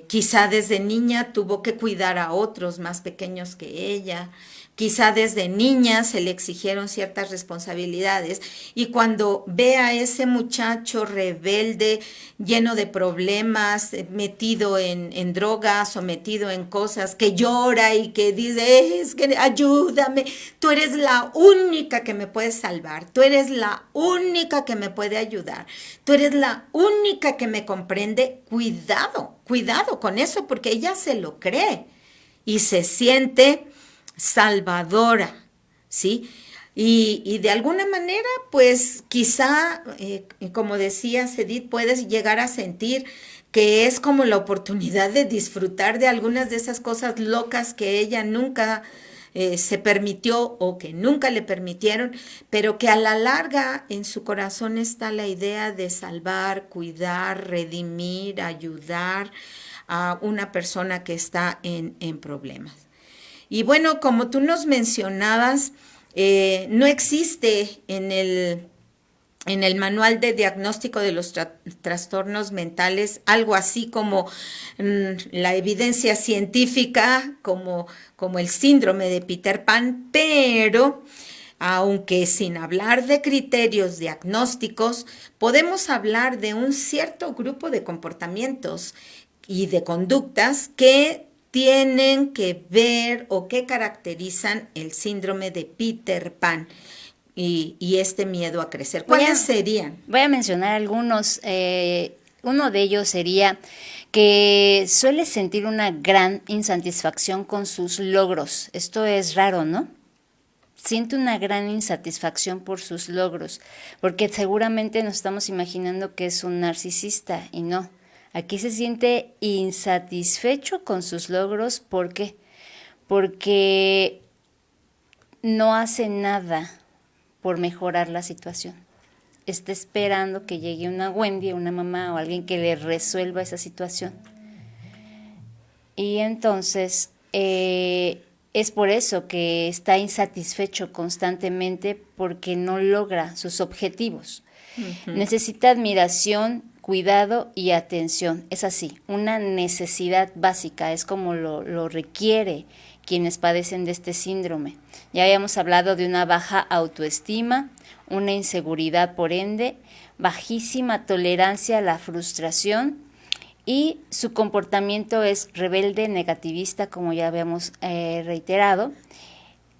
[SPEAKER 6] Quizá desde niña tuvo que cuidar a otros más pequeños que ella. Quizá desde niña se le exigieron ciertas responsabilidades y cuando ve a ese muchacho rebelde, lleno de problemas, metido en drogas o metido en cosas, que llora y que dice, es que ayúdame, tú eres la única que me puede salvar, tú eres la única que me puede ayudar, tú eres la única que me comprende. Cuidado con eso, porque ella se lo cree y se siente salvadora, ¿sí? Y de alguna manera, pues quizá, como decía Edith, puedes llegar a sentir que es como la oportunidad de disfrutar de algunas de esas cosas locas que ella nunca se permitió o que nunca le permitieron, pero que a la larga en su corazón está la idea de salvar, cuidar, redimir, ayudar a una persona que está en problemas. Y bueno, como tú nos mencionabas, no existe en el manual de diagnóstico de los trastornos mentales algo así como la evidencia científica, como el síndrome de Peter Pan, pero aunque sin hablar de criterios diagnósticos, podemos hablar de un cierto grupo de comportamientos y de conductas que tienen que ver o que caracterizan el síndrome de Peter Pan y este miedo a crecer. ¿Cuáles serían?
[SPEAKER 7] Voy a mencionar algunos. Uno de ellos sería que suele sentir una gran insatisfacción con sus logros. Esto es raro, ¿no? Siente una gran insatisfacción por sus logros, porque seguramente nos estamos imaginando que es un narcisista y no. Aquí se siente insatisfecho con sus logros. ¿Por qué? Porque no hace nada por mejorar la situación. Está esperando que llegue una Wendy, una mamá o alguien que le resuelva esa situación. Y entonces es por eso que está insatisfecho constantemente porque no logra sus objetivos. Uh-huh. Necesita admiración, cuidado y atención. Es así, una necesidad básica, es como lo requiere quienes padecen de este síndrome. Ya habíamos hablado de una baja autoestima, una inseguridad por ende, bajísima tolerancia a la frustración y su comportamiento es rebelde, negativista, como ya habíamos reiterado,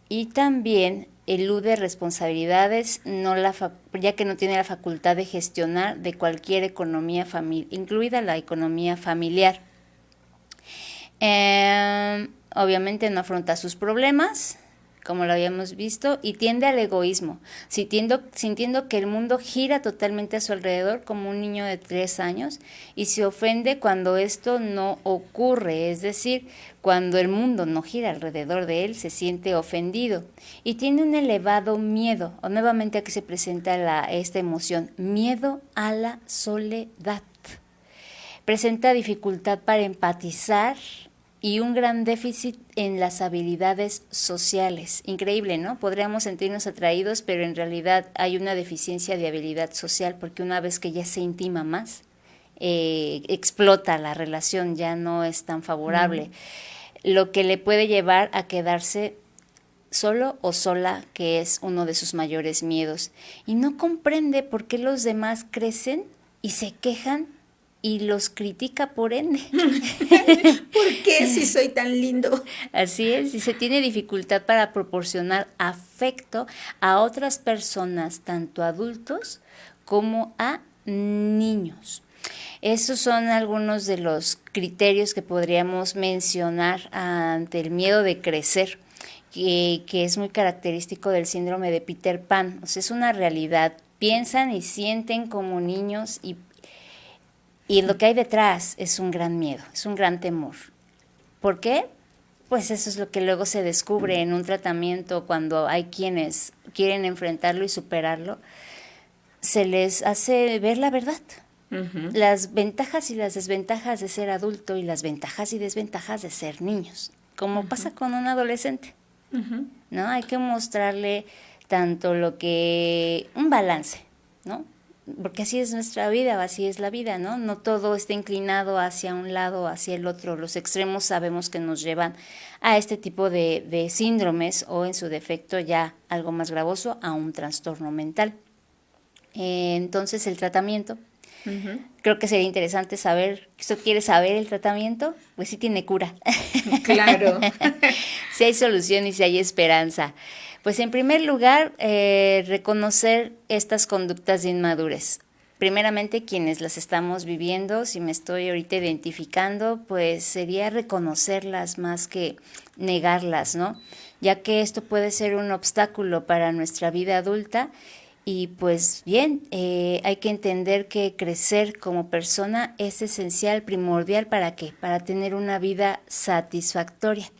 [SPEAKER 7] y también elude responsabilidades, ya que no tiene la facultad de gestionar de cualquier economía familiar, incluida la economía familiar. Obviamente no afronta sus problemas, como lo habíamos visto, y tiende al egoísmo, sintiendo que el mundo gira totalmente a su alrededor como un niño de 3 años y se ofende cuando esto no ocurre, es decir, cuando el mundo no gira alrededor de él, se siente ofendido y tiene un elevado miedo, o nuevamente aquí se presenta esta emoción, miedo a la soledad. Presenta dificultad para empatizar y un gran déficit en las habilidades sociales. Increíble, ¿no? Podríamos sentirnos atraídos, pero en realidad hay una deficiencia de habilidad social porque una vez que ya se intima más, explota la relación, ya no es tan favorable. Lo que le puede llevar a quedarse solo o sola, que es uno de sus mayores miedos. Y no comprende por qué los demás crecen y se quejan y los critica por ende.
[SPEAKER 6] ¿Por qué si soy tan lindo?
[SPEAKER 7] Así es, y se tiene dificultad para proporcionar afecto a otras personas, tanto adultos como a niños. Esos son algunos de los criterios que podríamos mencionar ante el miedo de crecer, que es muy característico del síndrome de Peter Pan. O sea, es una realidad. Piensan y sienten como niños y lo que hay detrás es un gran miedo, es un gran temor. ¿Por qué? Pues eso es lo que luego se descubre en un tratamiento cuando hay quienes quieren enfrentarlo y superarlo. Se les hace ver la verdad. Uh-huh. Las ventajas y las desventajas de ser adulto y las ventajas y desventajas de ser niños, como uh-huh. pasa con un adolescente. Uh-huh. ¿No? Hay que mostrarle tanto un balance, ¿no? Porque así es nuestra vida, así es la vida, ¿no? No todo está inclinado hacia un lado o hacia el otro. Los extremos sabemos que nos llevan a este tipo de síndromes o en su defecto ya algo más gravoso, a un trastorno mental. Entonces el tratamiento, uh-huh. creo que sería interesante saber, ¿usted quiere saber el tratamiento? Pues sí tiene cura.
[SPEAKER 6] Claro.
[SPEAKER 7] Si hay solución y si hay esperanza. Pues en primer lugar, reconocer estas conductas de inmadurez. Primeramente, quienes las estamos viviendo, si me estoy ahorita identificando, pues sería reconocerlas más que negarlas, ¿no? Ya que esto puede ser un obstáculo para nuestra vida adulta. Y pues bien, hay que entender que crecer como persona es esencial, primordial, ¿para qué? Para tener una vida satisfactoria.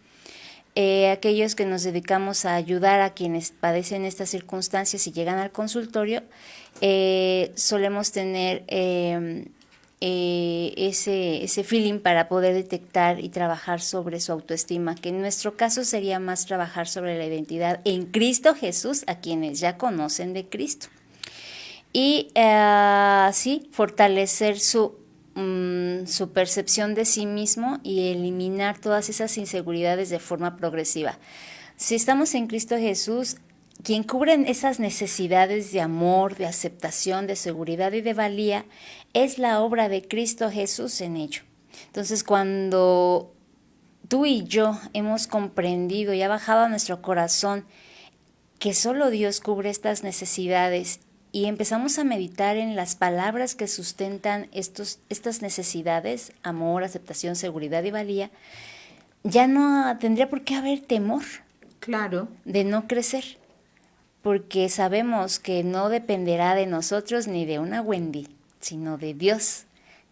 [SPEAKER 7] Aquellos que nos dedicamos a ayudar a quienes padecen estas circunstancias y llegan al consultorio, solemos tener ese feeling para poder detectar y trabajar sobre su autoestima, que en nuestro caso sería más trabajar sobre la identidad en Cristo Jesús, a quienes ya conocen de Cristo. Y así fortalecer su percepción de sí mismo y eliminar todas esas inseguridades de forma progresiva. Si estamos en Cristo Jesús, quien cubre esas necesidades de amor, de aceptación, de seguridad y de valía, es la obra de Cristo Jesús en ello. Entonces, cuando tú y yo hemos comprendido y ha bajado a nuestro corazón que solo Dios cubre estas necesidades y empezamos a meditar en las palabras que sustentan estas necesidades, amor, aceptación, seguridad y valía, ya no tendría por qué haber temor.
[SPEAKER 6] Claro.
[SPEAKER 7] De no crecer, porque sabemos que no dependerá de nosotros ni de una Wendy, sino de Dios,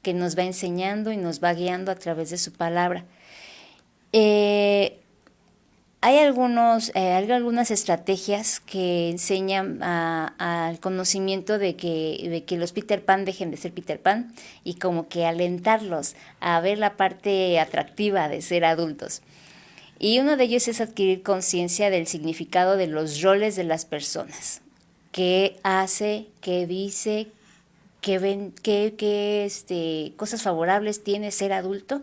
[SPEAKER 7] que nos va enseñando y nos va guiando a través de su palabra. Hay algunas estrategias que enseñan al conocimiento de que los Peter Pan dejen de ser Peter Pan y como que alentarlos a ver la parte atractiva de ser adultos. Y uno de ellos es adquirir conciencia del significado de los roles de las personas. ¿Qué hace? ¿Qué dice? ¿Qué cosas favorables tiene ser adulto?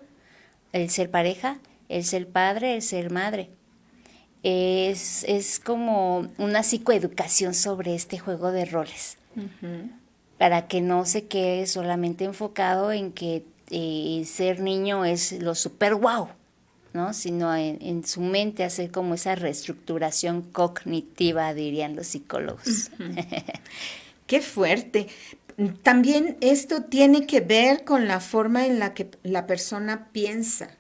[SPEAKER 7] El ser pareja, el ser padre, el ser madre. Es como una psicoeducación sobre este juego de roles. Uh-huh. Para que no se quede solamente enfocado en que ser niño es lo super wow, ¿no? Sino en su mente hacer como esa reestructuración cognitiva, dirían los psicólogos.
[SPEAKER 6] Uh-huh. ¡Qué fuerte! También esto tiene que ver con la forma en la que la persona piensa.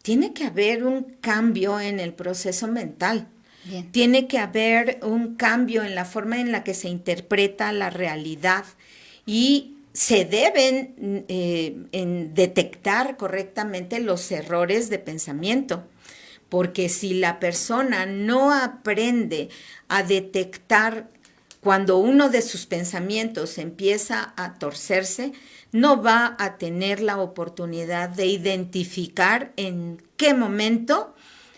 [SPEAKER 6] Tiene que haber un cambio en el proceso mental. Bien. Tiene que haber un cambio en la forma en la que se interpreta la realidad y se deben detectar correctamente los errores de pensamiento, porque si la persona no aprende a detectar cuando uno de sus pensamientos empieza a torcerse, no va a tener la oportunidad de identificar en qué momento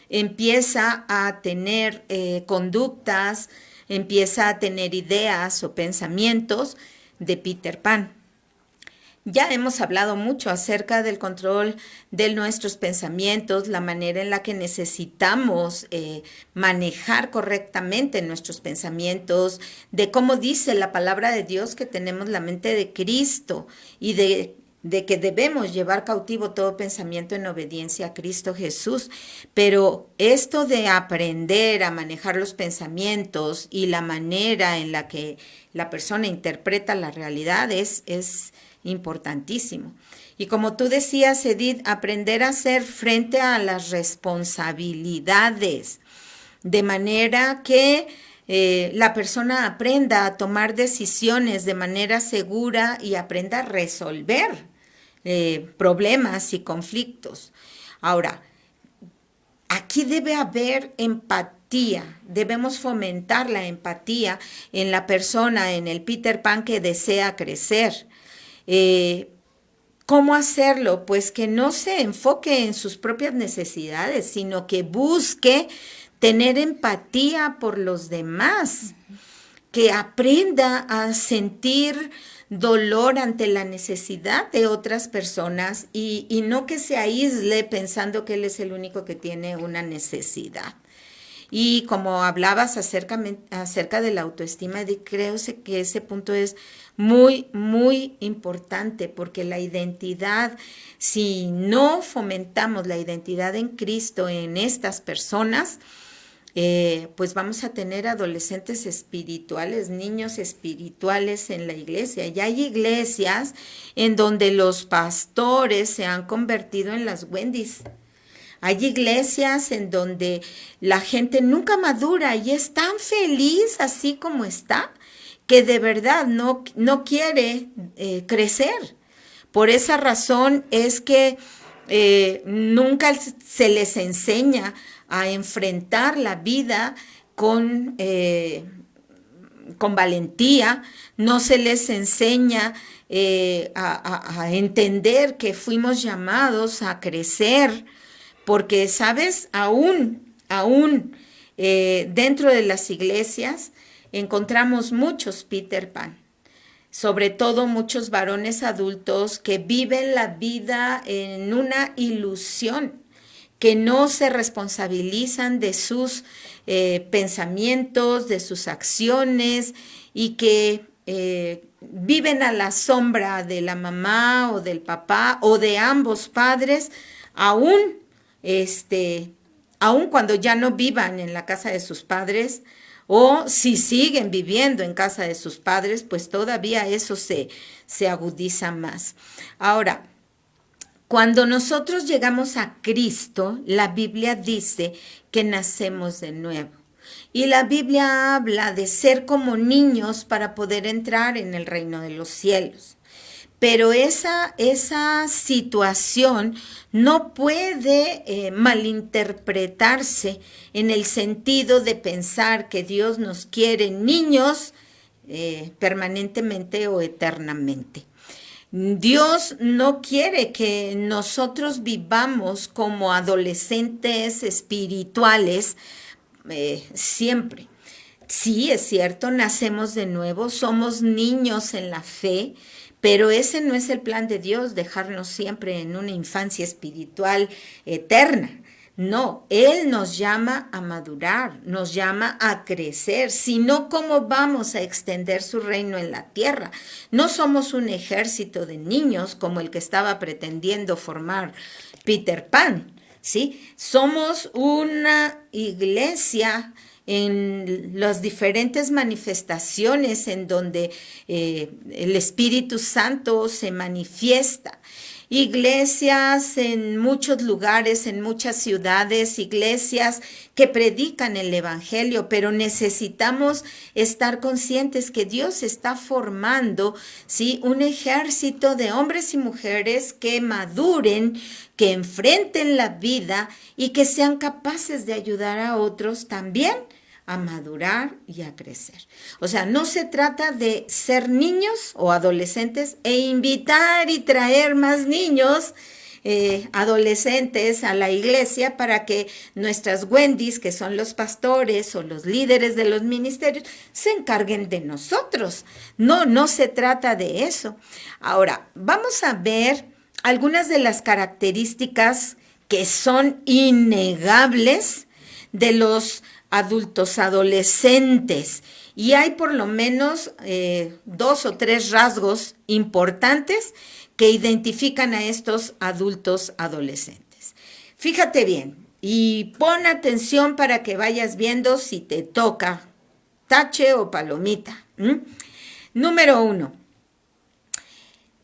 [SPEAKER 6] empieza a tener conductas, empieza a tener ideas o pensamientos de Peter Pan. Ya hemos hablado mucho acerca del control de nuestros pensamientos, la manera en la que necesitamos manejar correctamente nuestros pensamientos, de cómo dice la palabra de Dios que tenemos la mente de Cristo y de de que debemos llevar cautivo todo pensamiento en obediencia a Cristo Jesús, pero esto de aprender a manejar los pensamientos y la manera en la que la persona interpreta la realidad es importantísimo. Y como tú decías, Edith, aprender a hacer frente a las responsabilidades, de manera que la persona aprenda a tomar decisiones de manera segura y aprenda a resolver problemas y conflictos. Ahora, aquí debe haber empatía, debemos fomentar la empatía en la persona, en el Peter Pan que desea crecer. ¿Cómo hacerlo? Pues que no se enfoque en sus propias necesidades, sino que busque tener empatía por los demás, que aprenda a sentir dolor ante la necesidad de otras personas y no que se aísle pensando que él es el único que tiene una necesidad. Y como hablabas acerca de la autoestima, creo que ese punto es muy, muy importante, porque la identidad, si no fomentamos la identidad en Cristo en estas personas, pues vamos a tener adolescentes espirituales, niños espirituales en la iglesia. Ya hay iglesias en donde los pastores se han convertido en las Wendy's. Hay iglesias en donde la gente nunca madura y es tan feliz así como está, que de verdad no quiere crecer. Por esa razón es que nunca se les enseña a enfrentar la vida con valentía, no se les enseña a entender que fuimos llamados a crecer, porque, ¿sabes? Aún dentro de las iglesias encontramos muchos Peter Pan, sobre todo muchos varones adultos que viven la vida en una ilusión, que no se responsabilizan de sus pensamientos, de sus acciones, y que viven a la sombra de la mamá o del papá o de ambos padres, aún cuando ya no vivan en la casa de sus padres, o si siguen viviendo en casa de sus padres, pues todavía eso se agudiza más. Ahora, cuando nosotros llegamos a Cristo, la Biblia dice que nacemos de nuevo. Y la Biblia habla de ser como niños para poder entrar en el reino de los cielos. Pero esa situación no puede malinterpretarse en el sentido de pensar que Dios nos quiere niños permanentemente o eternamente. Dios no quiere que nosotros vivamos como adolescentes espirituales siempre. Sí, es cierto, nacemos de nuevo, somos niños en la fe, pero ese no es el plan de Dios, dejarnos siempre en una infancia espiritual eterna. No, Él nos llama a madurar, nos llama a crecer, sino cómo vamos a extender su reino en la tierra. No somos un ejército de niños como el que estaba pretendiendo formar Peter Pan, ¿sí? Somos una iglesia en las diferentes manifestaciones en donde el Espíritu Santo se manifiesta. Iglesias en muchos lugares, en muchas ciudades, iglesias que predican el Evangelio, pero necesitamos estar conscientes que Dios está formando, ¿sí?, un ejército de hombres y mujeres que maduren, que enfrenten la vida y que sean capaces de ayudar a otros también a madurar y a crecer. O sea, no se trata de ser niños o adolescentes e invitar y traer más niños adolescentes a la iglesia para que nuestras Wendy's, que son los pastores o los líderes de los ministerios, se encarguen de nosotros. No se trata de eso. Ahora, vamos a ver algunas de las características que son innegables de los adultos adolescentes, y hay por lo menos 2 o 3 rasgos importantes que identifican a estos adultos adolescentes. Fíjate bien y pon atención para que vayas viendo si te toca tache o palomita. Número 1.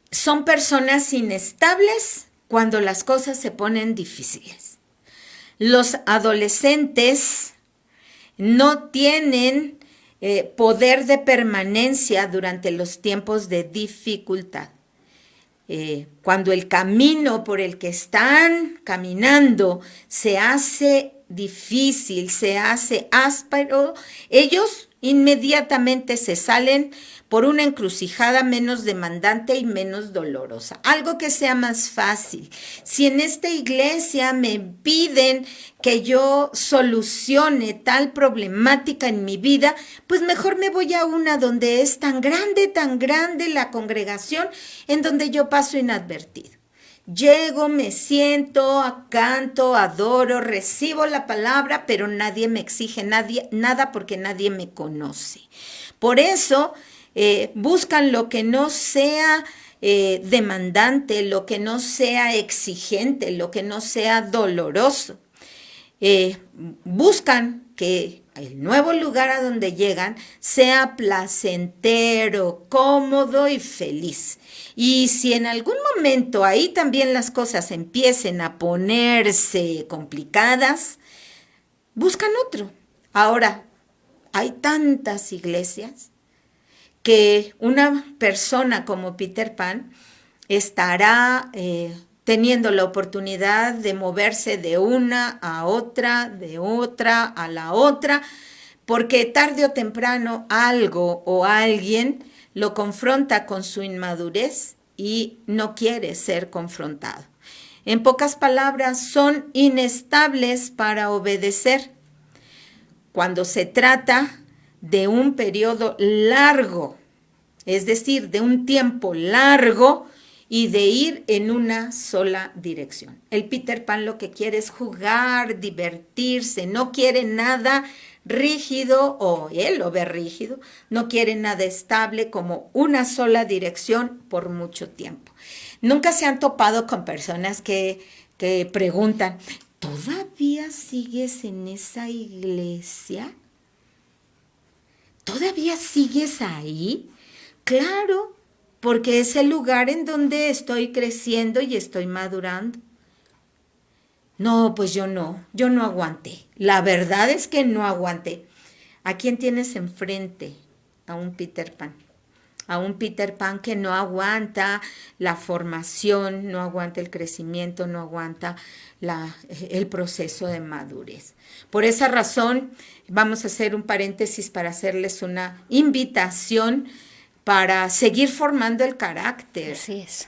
[SPEAKER 6] Son personas inestables cuando las cosas se ponen difíciles. Los adolescentes no tienen poder de permanencia durante los tiempos de dificultad. Cuando el camino por el que están caminando se hace difícil, se hace áspero, ellos inmediatamente se salen por una encrucijada menos demandante y menos dolorosa, algo que sea más fácil. Si en esta iglesia me piden que yo solucione tal problemática en mi vida, pues mejor me voy a una donde es tan grande la congregación, en donde yo paso inadvertido. Llego, me siento, canto, adoro, recibo la palabra, pero nadie me exige nada porque nadie me conoce. Por eso buscan lo que no sea demandante, lo que no sea exigente, lo que no sea doloroso. Buscan que el nuevo lugar a donde llegan sea placentero, cómodo y feliz. Y si en algún momento ahí también las cosas empiecen a ponerse complicadas, buscan otro. Ahora, hay tantas iglesias que una persona como Peter Pan estará teniendo la oportunidad de moverse de una a otra, de otra a la otra, porque tarde o temprano algo o alguien lo confronta con su inmadurez y no quiere ser confrontado. En pocas palabras, son inestables para obedecer. Cuando se trata de un periodo largo, es decir, de un tiempo largo y de ir en una sola dirección. El Peter Pan lo que quiere es jugar, divertirse, no quiere nada rígido, o él lo ve rígido, no quiere nada estable como una sola dirección por mucho tiempo. Nunca se han topado con personas que preguntan, ¿todavía sigues en esa iglesia? ¿Todavía sigues ahí? Claro, porque es el lugar en donde estoy creciendo y estoy madurando. No, pues yo no aguanté. La verdad es que no aguanté. ¿A quién tienes enfrente? A un Peter Pan. A un Peter Pan que no aguanta la formación, no aguanta el crecimiento, no aguanta el proceso de madurez. Por esa razón, vamos a hacer un paréntesis para hacerles una invitación para seguir formando el carácter.
[SPEAKER 7] Así es.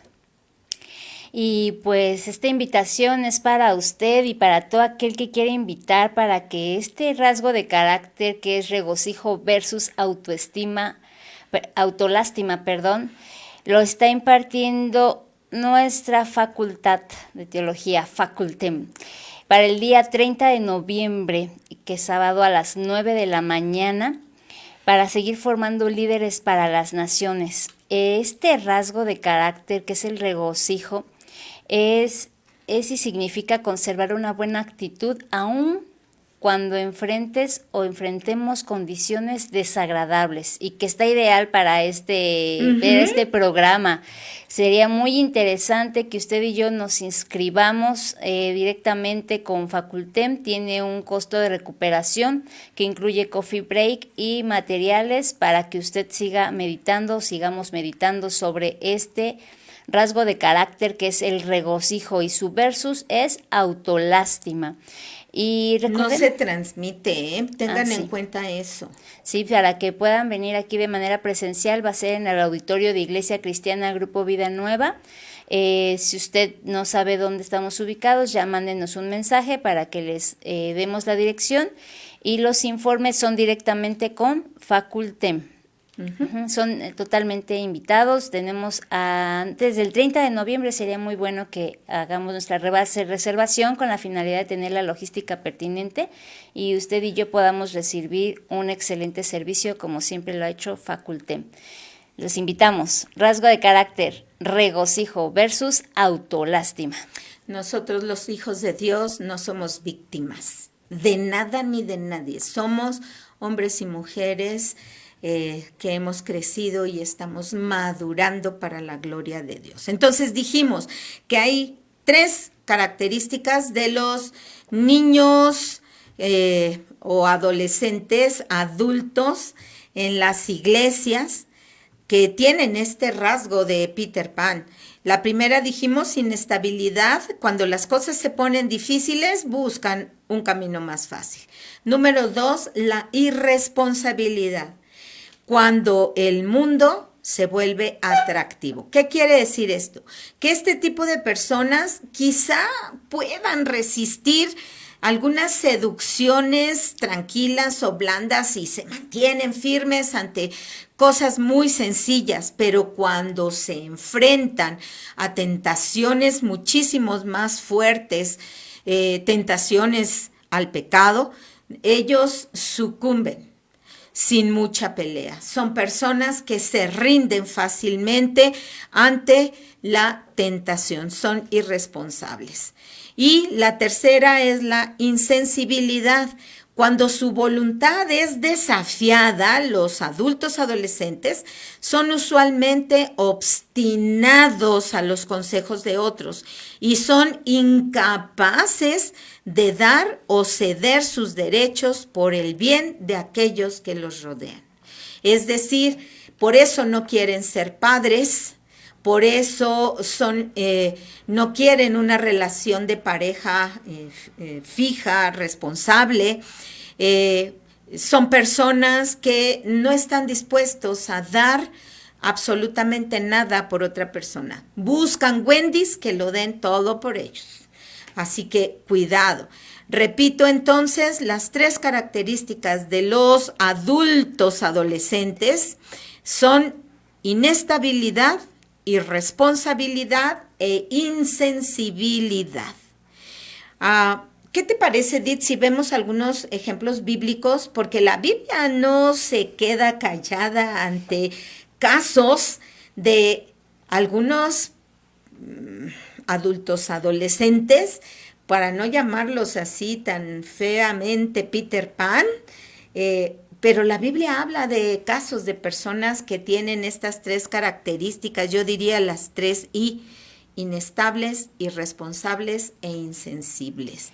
[SPEAKER 7] Y pues esta invitación es para usted y para todo aquel que quiere invitar para que este rasgo de carácter que es regocijo versus autolástima, lo está impartiendo nuestra Facultad de Teología, Facultem, para el día 30 de noviembre, que es sábado a las 9 de la mañana, para seguir formando líderes para las naciones. Este rasgo de carácter, que es el regocijo, es y significa conservar una buena actitud aún cuando enfrentemos condiciones desagradables, y que está ideal para este programa. Sería muy interesante que usted y yo nos inscribamos directamente con Facultem. Tiene un costo de recuperación que incluye coffee break y materiales para que usted sigamos meditando sobre este rasgo de carácter que es el regocijo, y su versus es autolástima. Y
[SPEAKER 6] no se transmite, tengan en cuenta eso.
[SPEAKER 7] Sí, para que puedan venir aquí de manera presencial, va a ser en el auditorio de Iglesia Cristiana Grupo Vida Nueva. Si usted no sabe dónde estamos ubicados, ya mándenos un mensaje para que les demos la dirección, y los informes son directamente con Facultem. Son totalmente invitados. Tenemos antes del 30 de noviembre, sería muy bueno que hagamos nuestra reservación con la finalidad de tener la logística pertinente y usted y yo podamos recibir un excelente servicio como siempre lo ha hecho Facultem. Los invitamos. Rasgo de carácter, regocijo versus autolástima.
[SPEAKER 6] Nosotros los hijos de Dios no somos víctimas de nada ni de nadie. Somos hombres y mujeres que hemos crecido y estamos madurando para la gloria de Dios. Entonces dijimos que hay 3 características de los niños o adolescentes, adultos en las iglesias que tienen este rasgo de Peter Pan. La primera dijimos inestabilidad. Cuando las cosas se ponen difíciles, buscan un camino más fácil. Número 2, la irresponsabilidad. Cuando el mundo se vuelve atractivo. ¿Qué quiere decir esto? Que este tipo de personas quizá puedan resistir algunas seducciones tranquilas o blandas y se mantienen firmes ante cosas muy sencillas, pero cuando se enfrentan a tentaciones muchísimo más fuertes, tentaciones al pecado, ellos sucumben sin mucha pelea. Son personas que se rinden fácilmente ante la tentación, son irresponsables. Y la tercera es la insensibilidad. Cuando su voluntad es desafiada, los adultos adolescentes son usualmente obstinados a los consejos de otros y son incapaces de dar o ceder sus derechos por el bien de aquellos que los rodean. Es decir, por eso no quieren ser padres. Por eso no quieren una relación de pareja fija, responsable. Son personas que no están dispuestos a dar absolutamente nada por otra persona. Buscan Wendy's que lo den todo por ellos. Así que cuidado. Repito entonces, las 3 características de los adultos adolescentes son inestabilidad, irresponsabilidad e insensibilidad. ¿Qué te parece, Edith, si vemos algunos ejemplos bíblicos? Porque la Biblia no se queda callada ante casos de algunos adultos adolescentes, para no llamarlos así tan feamente Peter Pan, pero la Biblia habla de casos de personas que tienen estas 3 características, yo diría las 3 I, inestables, irresponsables e insensibles.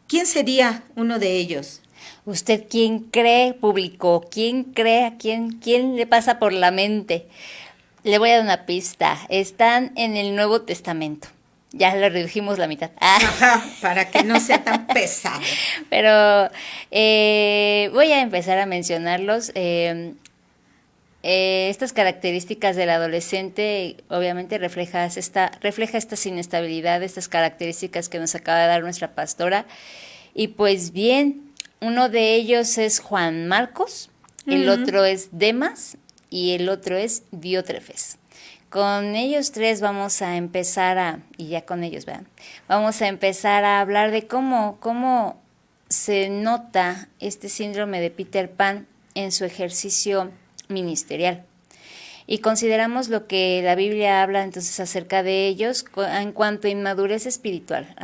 [SPEAKER 6] ¿Quién sería uno de ellos?
[SPEAKER 7] ¿Usted quién cree, público? ¿Quién cree? ¿Quién le pasa por la mente? Le voy a dar una pista. Están en el Nuevo Testamento. Ya le redujimos la mitad.
[SPEAKER 6] Ajá, para que no sea tan pesado.
[SPEAKER 7] Pero voy a empezar a mencionarlos. Estas características del adolescente obviamente refleja estas inestabilidades, estas características que nos acaba de dar nuestra pastora. Y pues bien, uno de ellos es Juan Marcos, el otro es Demas y el otro es Diótrefes. Con ellos 3 vamos a empezar vamos a empezar a hablar de cómo se nota este síndrome de Peter Pan en su ejercicio ministerial. Y consideramos lo que la Biblia habla entonces acerca de ellos en cuanto a inmadurez espiritual.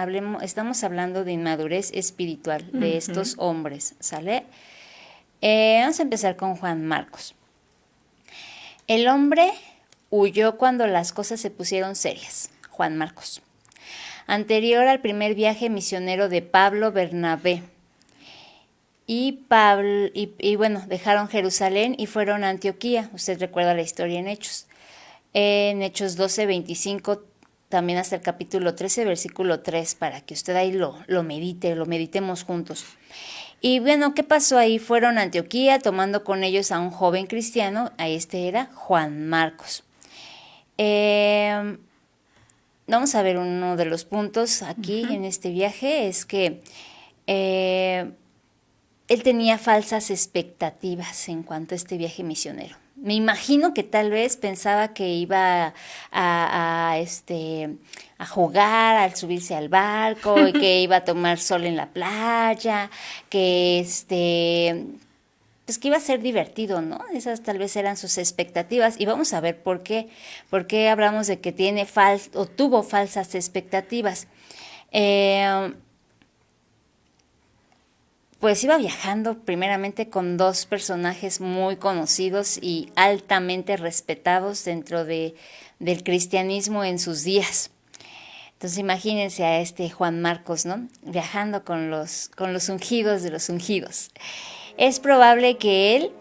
[SPEAKER 7] Estamos hablando de inmadurez espiritual de estos hombres, ¿sale? Vamos a empezar con Juan Marcos. El hombre huyó cuando las cosas se pusieron serias. Juan Marcos. Anterior al primer viaje misionero de Pablo Bernabé. Y dejaron Jerusalén y fueron a Antioquía. Usted recuerda la historia en Hechos. En Hechos 12, 25, también hasta el capítulo 13, versículo 3, para que usted ahí lo meditemos juntos. Y bueno, ¿qué pasó ahí? Fueron a Antioquía tomando con ellos a un joven cristiano. Este era Juan Marcos. Vamos a ver uno de los puntos aquí en este viaje, es que él tenía falsas expectativas en cuanto a este viaje misionero. Me imagino que tal vez pensaba que iba a jugar, al subirse al barco, y que iba a tomar sol en la playa, que pues que iba a ser divertido, ¿no? Esas tal vez eran sus expectativas y vamos a ver por qué hablamos de que tuvo falsas expectativas. Pues iba viajando primeramente con dos personajes muy conocidos y altamente respetados dentro del cristianismo en sus días. Entonces imagínense a este Juan Marcos, ¿no? Viajando con los ungidos de los ungidos. Es probable que él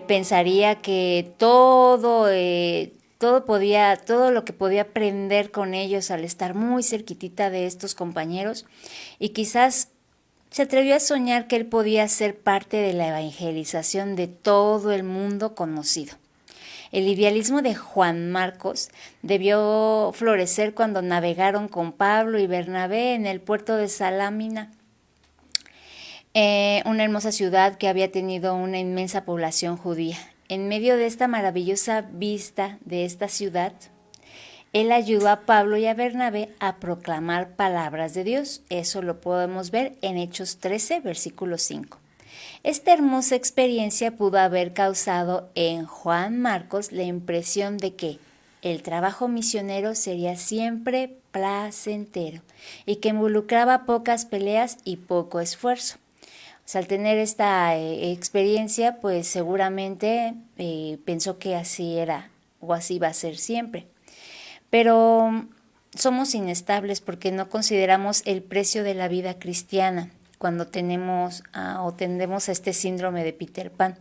[SPEAKER 7] pensaría que todo lo que podía aprender con ellos al estar muy cerquitita de estos compañeros, y quizás se atrevió a soñar que él podía ser parte de la evangelización de todo el mundo conocido. El idealismo de Juan Marcos debió florecer cuando navegaron con Pablo y Bernabé en el puerto de Salamina, una hermosa ciudad que había tenido una inmensa población judía. En medio de esta maravillosa vista de esta ciudad, él ayudó a Pablo y a Bernabé a proclamar palabras de Dios. Eso lo podemos ver en Hechos 13, versículo 5. Esta hermosa experiencia pudo haber causado en Juan Marcos la impresión de que el trabajo misionero sería siempre placentero y que involucraba pocas peleas y poco esfuerzo. O sea, al tener esta experiencia, pues seguramente pensó que así era o así va a ser siempre. Pero somos inestables porque no consideramos el precio de la vida cristiana cuando tendemos a este síndrome de Peter Pan.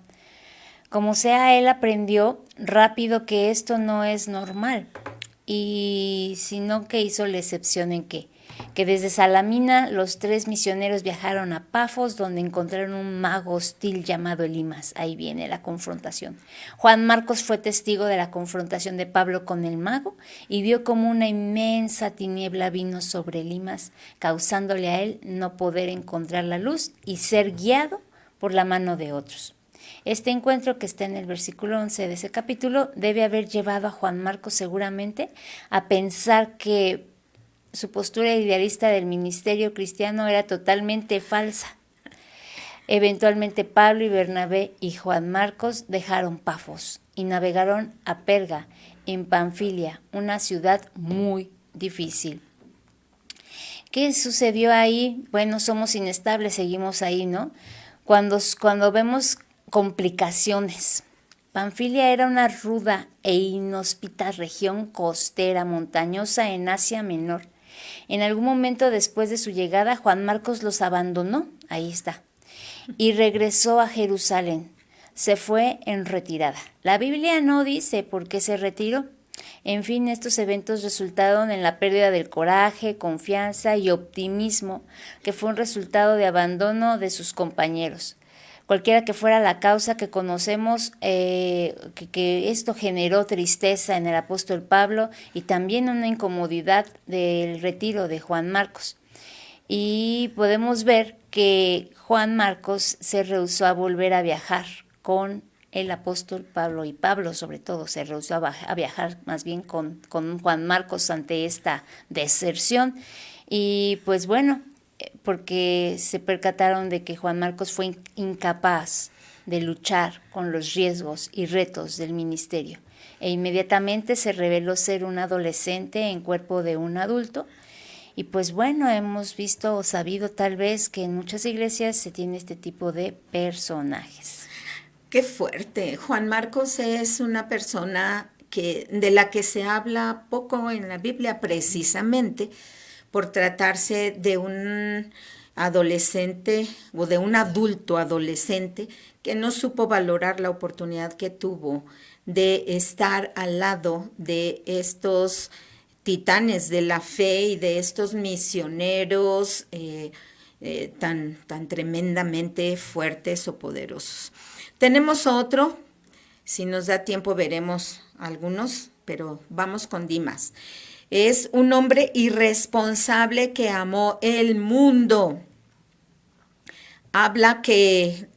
[SPEAKER 7] Como sea, él aprendió rápido que esto no es normal, y sino que hizo la excepción en que desde Salamina los tres misioneros viajaron a Pafos, donde encontraron un mago hostil llamado Elimas. Ahí viene la confrontación. Juan Marcos fue testigo de la confrontación de Pablo con el mago y vio como una inmensa tiniebla vino sobre Elimas, causándole a él no poder encontrar la luz y ser guiado por la mano de otros. Este encuentro, que está en el versículo 11 de ese capítulo, debe haber llevado a Juan Marcos seguramente a pensar que su postura idealista del ministerio cristiano era totalmente falsa. Eventualmente Pablo y Bernabé y Juan Marcos dejaron Pafos y navegaron a Perga, en Panfilia, una ciudad muy difícil. ¿Qué sucedió ahí? Bueno, somos inestables, seguimos ahí, ¿no? Cuando vemos complicaciones. Panfilia era una ruda e inhóspita región costera montañosa en Asia Menor. En algún momento después de su llegada, Juan Marcos los abandonó, ahí está, y regresó a Jerusalén. Se fue en retirada. La Biblia no dice por qué se retiró. En fin, estos eventos resultaron en la pérdida del coraje, confianza y optimismo, que fue un resultado de abandono de sus compañeros. Cualquiera que fuera la causa que conocemos, que esto generó tristeza en el apóstol Pablo y también una incomodidad del retiro de Juan Marcos. Y podemos ver que Juan Marcos se rehusó a volver a viajar con el apóstol Pablo, y Pablo sobre todo se rehusó a viajar más bien con Juan Marcos ante esta deserción. Y pues bueno, porque se percataron de que Juan Marcos fue incapaz de luchar con los riesgos y retos del ministerio, e inmediatamente se reveló ser un adolescente en cuerpo de un adulto. Y pues bueno, hemos visto o sabido tal vez que en muchas iglesias se tiene este tipo de personajes.
[SPEAKER 6] Qué fuerte. Juan Marcos es una persona de la que se habla poco en la Biblia, precisamente por tratarse de un adolescente o de un adulto adolescente que no supo valorar la oportunidad que tuvo de estar al lado de estos titanes de la fe y de estos misioneros tan tremendamente fuertes o poderosos. Tenemos otro, si nos da tiempo veremos algunos, pero vamos con Dimas. Es un hombre irresponsable que amó el mundo. Habla que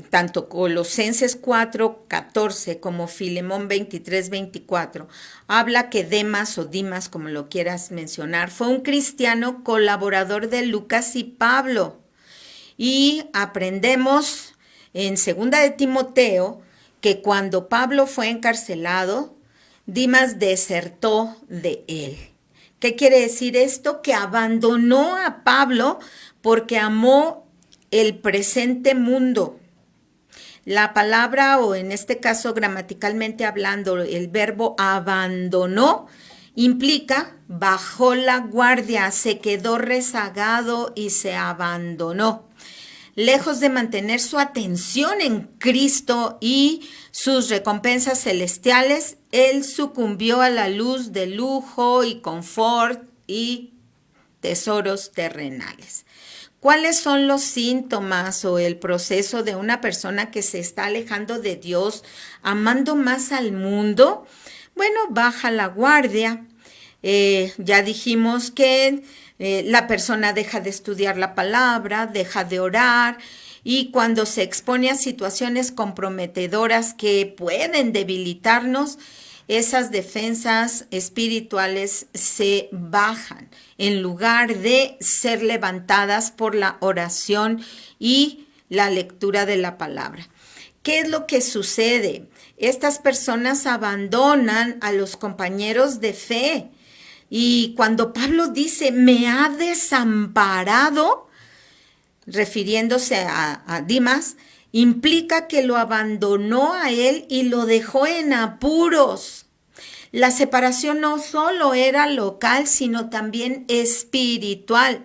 [SPEAKER 6] tanto Colosenses 4:14 como Filemón 23:24, habla que Demas o Dimas, como lo quieras mencionar, fue un cristiano colaborador de Lucas y Pablo. Y aprendemos en segunda de Timoteo que cuando Pablo fue encarcelado, Dimas desertó de él. ¿Qué quiere decir esto? Que abandonó a Pablo porque amó el presente mundo. La palabra, o en este caso gramaticalmente hablando, el verbo abandonó, implica bajó la guardia, se quedó rezagado y se abandonó. Lejos de mantener su atención en Cristo y sus recompensas celestiales, él sucumbió a la luz de lujo y confort y tesoros terrenales. ¿Cuáles son los síntomas o el proceso de una persona que se está alejando de Dios, amando más al mundo? Bueno, baja la guardia. Ya dijimos que la persona deja de estudiar la palabra, deja de orar, y cuando se expone a situaciones comprometedoras que pueden debilitarnos, esas defensas espirituales se bajan en lugar de ser levantadas por la oración y la lectura de la palabra. ¿Qué es lo que sucede? Estas personas abandonan a los compañeros de fe. Y cuando Pablo dice, me ha desamparado, refiriéndose a Dimas, implica que lo abandonó a él y lo dejó en apuros. La separación no solo era local, sino también espiritual.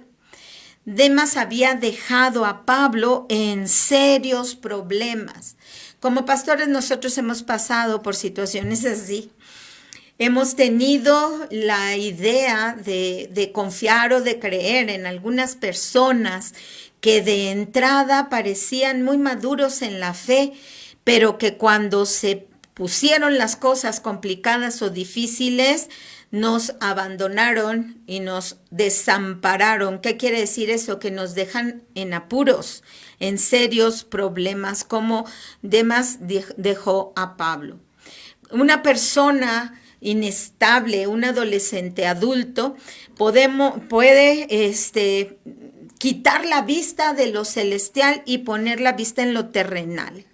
[SPEAKER 6] Demas había dejado a Pablo en serios problemas. Como pastores nosotros hemos pasado por situaciones así. Hemos tenido la idea de confiar o de creer en algunas personas que de entrada parecían muy maduros en la fe, pero que cuando se pusieron las cosas complicadas o difíciles, nos abandonaron y nos desampararon. ¿Qué quiere decir eso? Que nos dejan en apuros, en serios problemas, como Demas dejó a Pablo. Una persona inestable, un adolescente adulto, puede quitar la vista de lo celestial y poner la vista en lo terrenal.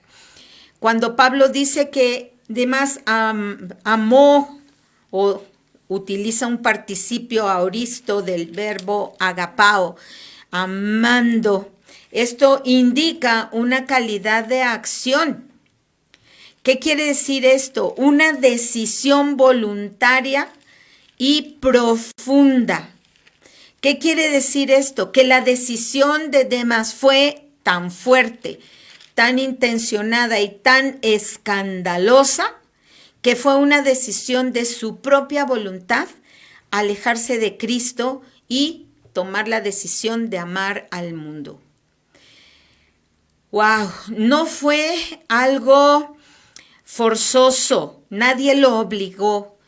[SPEAKER 6] Cuando Pablo dice que Demas amó, o utiliza un participio aoristo del verbo agapao, amando, esto indica una calidad de acción. ¿Qué quiere decir esto? Una decisión voluntaria y profunda. ¿Qué quiere decir esto? Que la decisión de Demas fue tan fuerte, tan intencionada y tan escandalosa, que fue una decisión de su propia voluntad alejarse de Cristo y tomar la decisión de amar al mundo. ¡Wow! No fue algo forzoso, nadie lo obligó.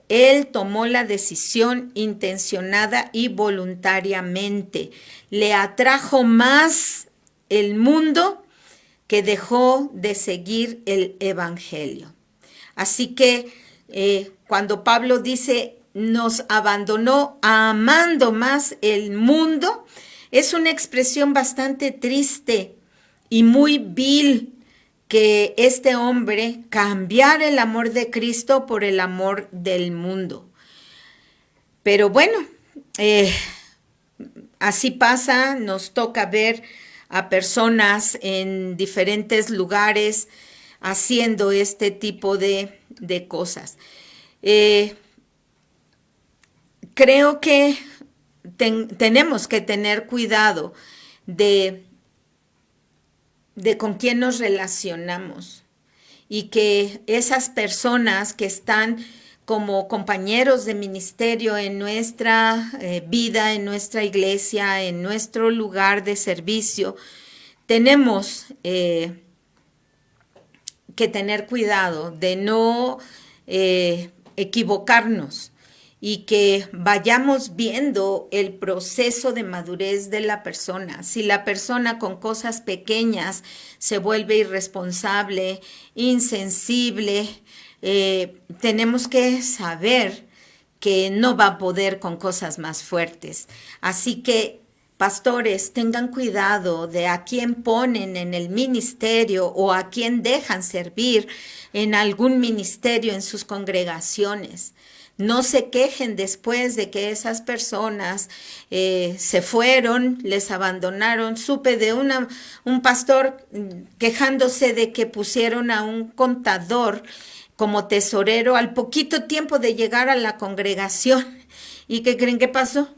[SPEAKER 6] Él tomó la decisión intencionada y voluntariamente. Le atrajo más el mundo que dejó de seguir el evangelio. Así que cuando Pablo dice nos abandonó amando más el mundo, es una expresión bastante triste y muy vil, que este hombre cambiara el amor de Cristo por el amor del mundo. Pero bueno, así pasa, nos toca ver a personas en diferentes lugares haciendo este tipo de cosas. Creo que tenemos que tener cuidado de con quién nos relacionamos, y que esas personas que están como compañeros de ministerio en nuestra vida, en nuestra iglesia, en nuestro lugar de servicio, tenemos que tener cuidado de no equivocarnos, y que vayamos viendo el proceso de madurez de la persona. Si la persona con cosas pequeñas se vuelve irresponsable, insensible, tenemos que saber que no va a poder con cosas más fuertes. Así que Pastores, tengan cuidado de a quién ponen en el ministerio o a quién dejan servir en algún ministerio en sus congregaciones. No se quejen después de que esas personas se fueron, les abandonaron. Supe de un pastor quejándose de que pusieron a un contador como tesorero al poquito tiempo de llegar a la congregación. ¿Y qué creen que pasó?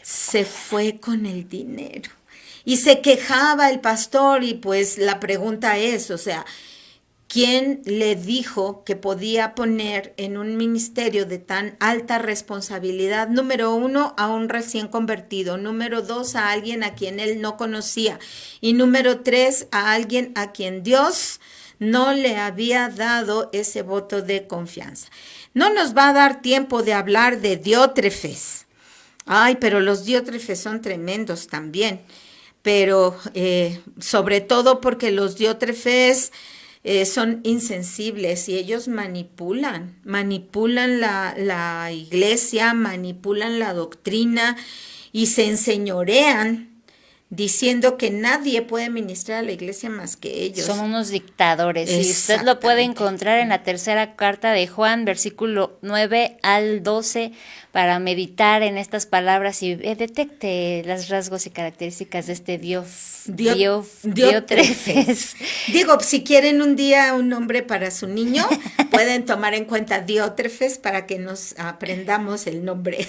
[SPEAKER 6] Se fue con el dinero. Y se quejaba el pastor y pues la pregunta es, o sea, ¿quién le dijo que podía poner en un ministerio de tan alta responsabilidad? Número 1, a un recién convertido. Número 2, a alguien a quien él no conocía. Y número 3, a alguien a quien Dios no le había dado ese voto de confianza. No nos va a dar tiempo de hablar de Diótrefes. Ay, pero los Diótrefes son tremendos también. Pero sobre todo porque los Diótrefes son insensibles y ellos manipulan la iglesia, manipulan la doctrina y se enseñorean diciendo que nadie puede ministrar a la iglesia más que ellos.
[SPEAKER 7] Son unos dictadores y usted lo puede encontrar en la tercera carta de Juan, versículo 9 al 12, para meditar en estas palabras y detecte los rasgos y características de este Diótrefes.
[SPEAKER 6] Digo, si quieren un día un nombre para su niño, pueden tomar en cuenta Diótrefes para que nos aprendamos el nombre.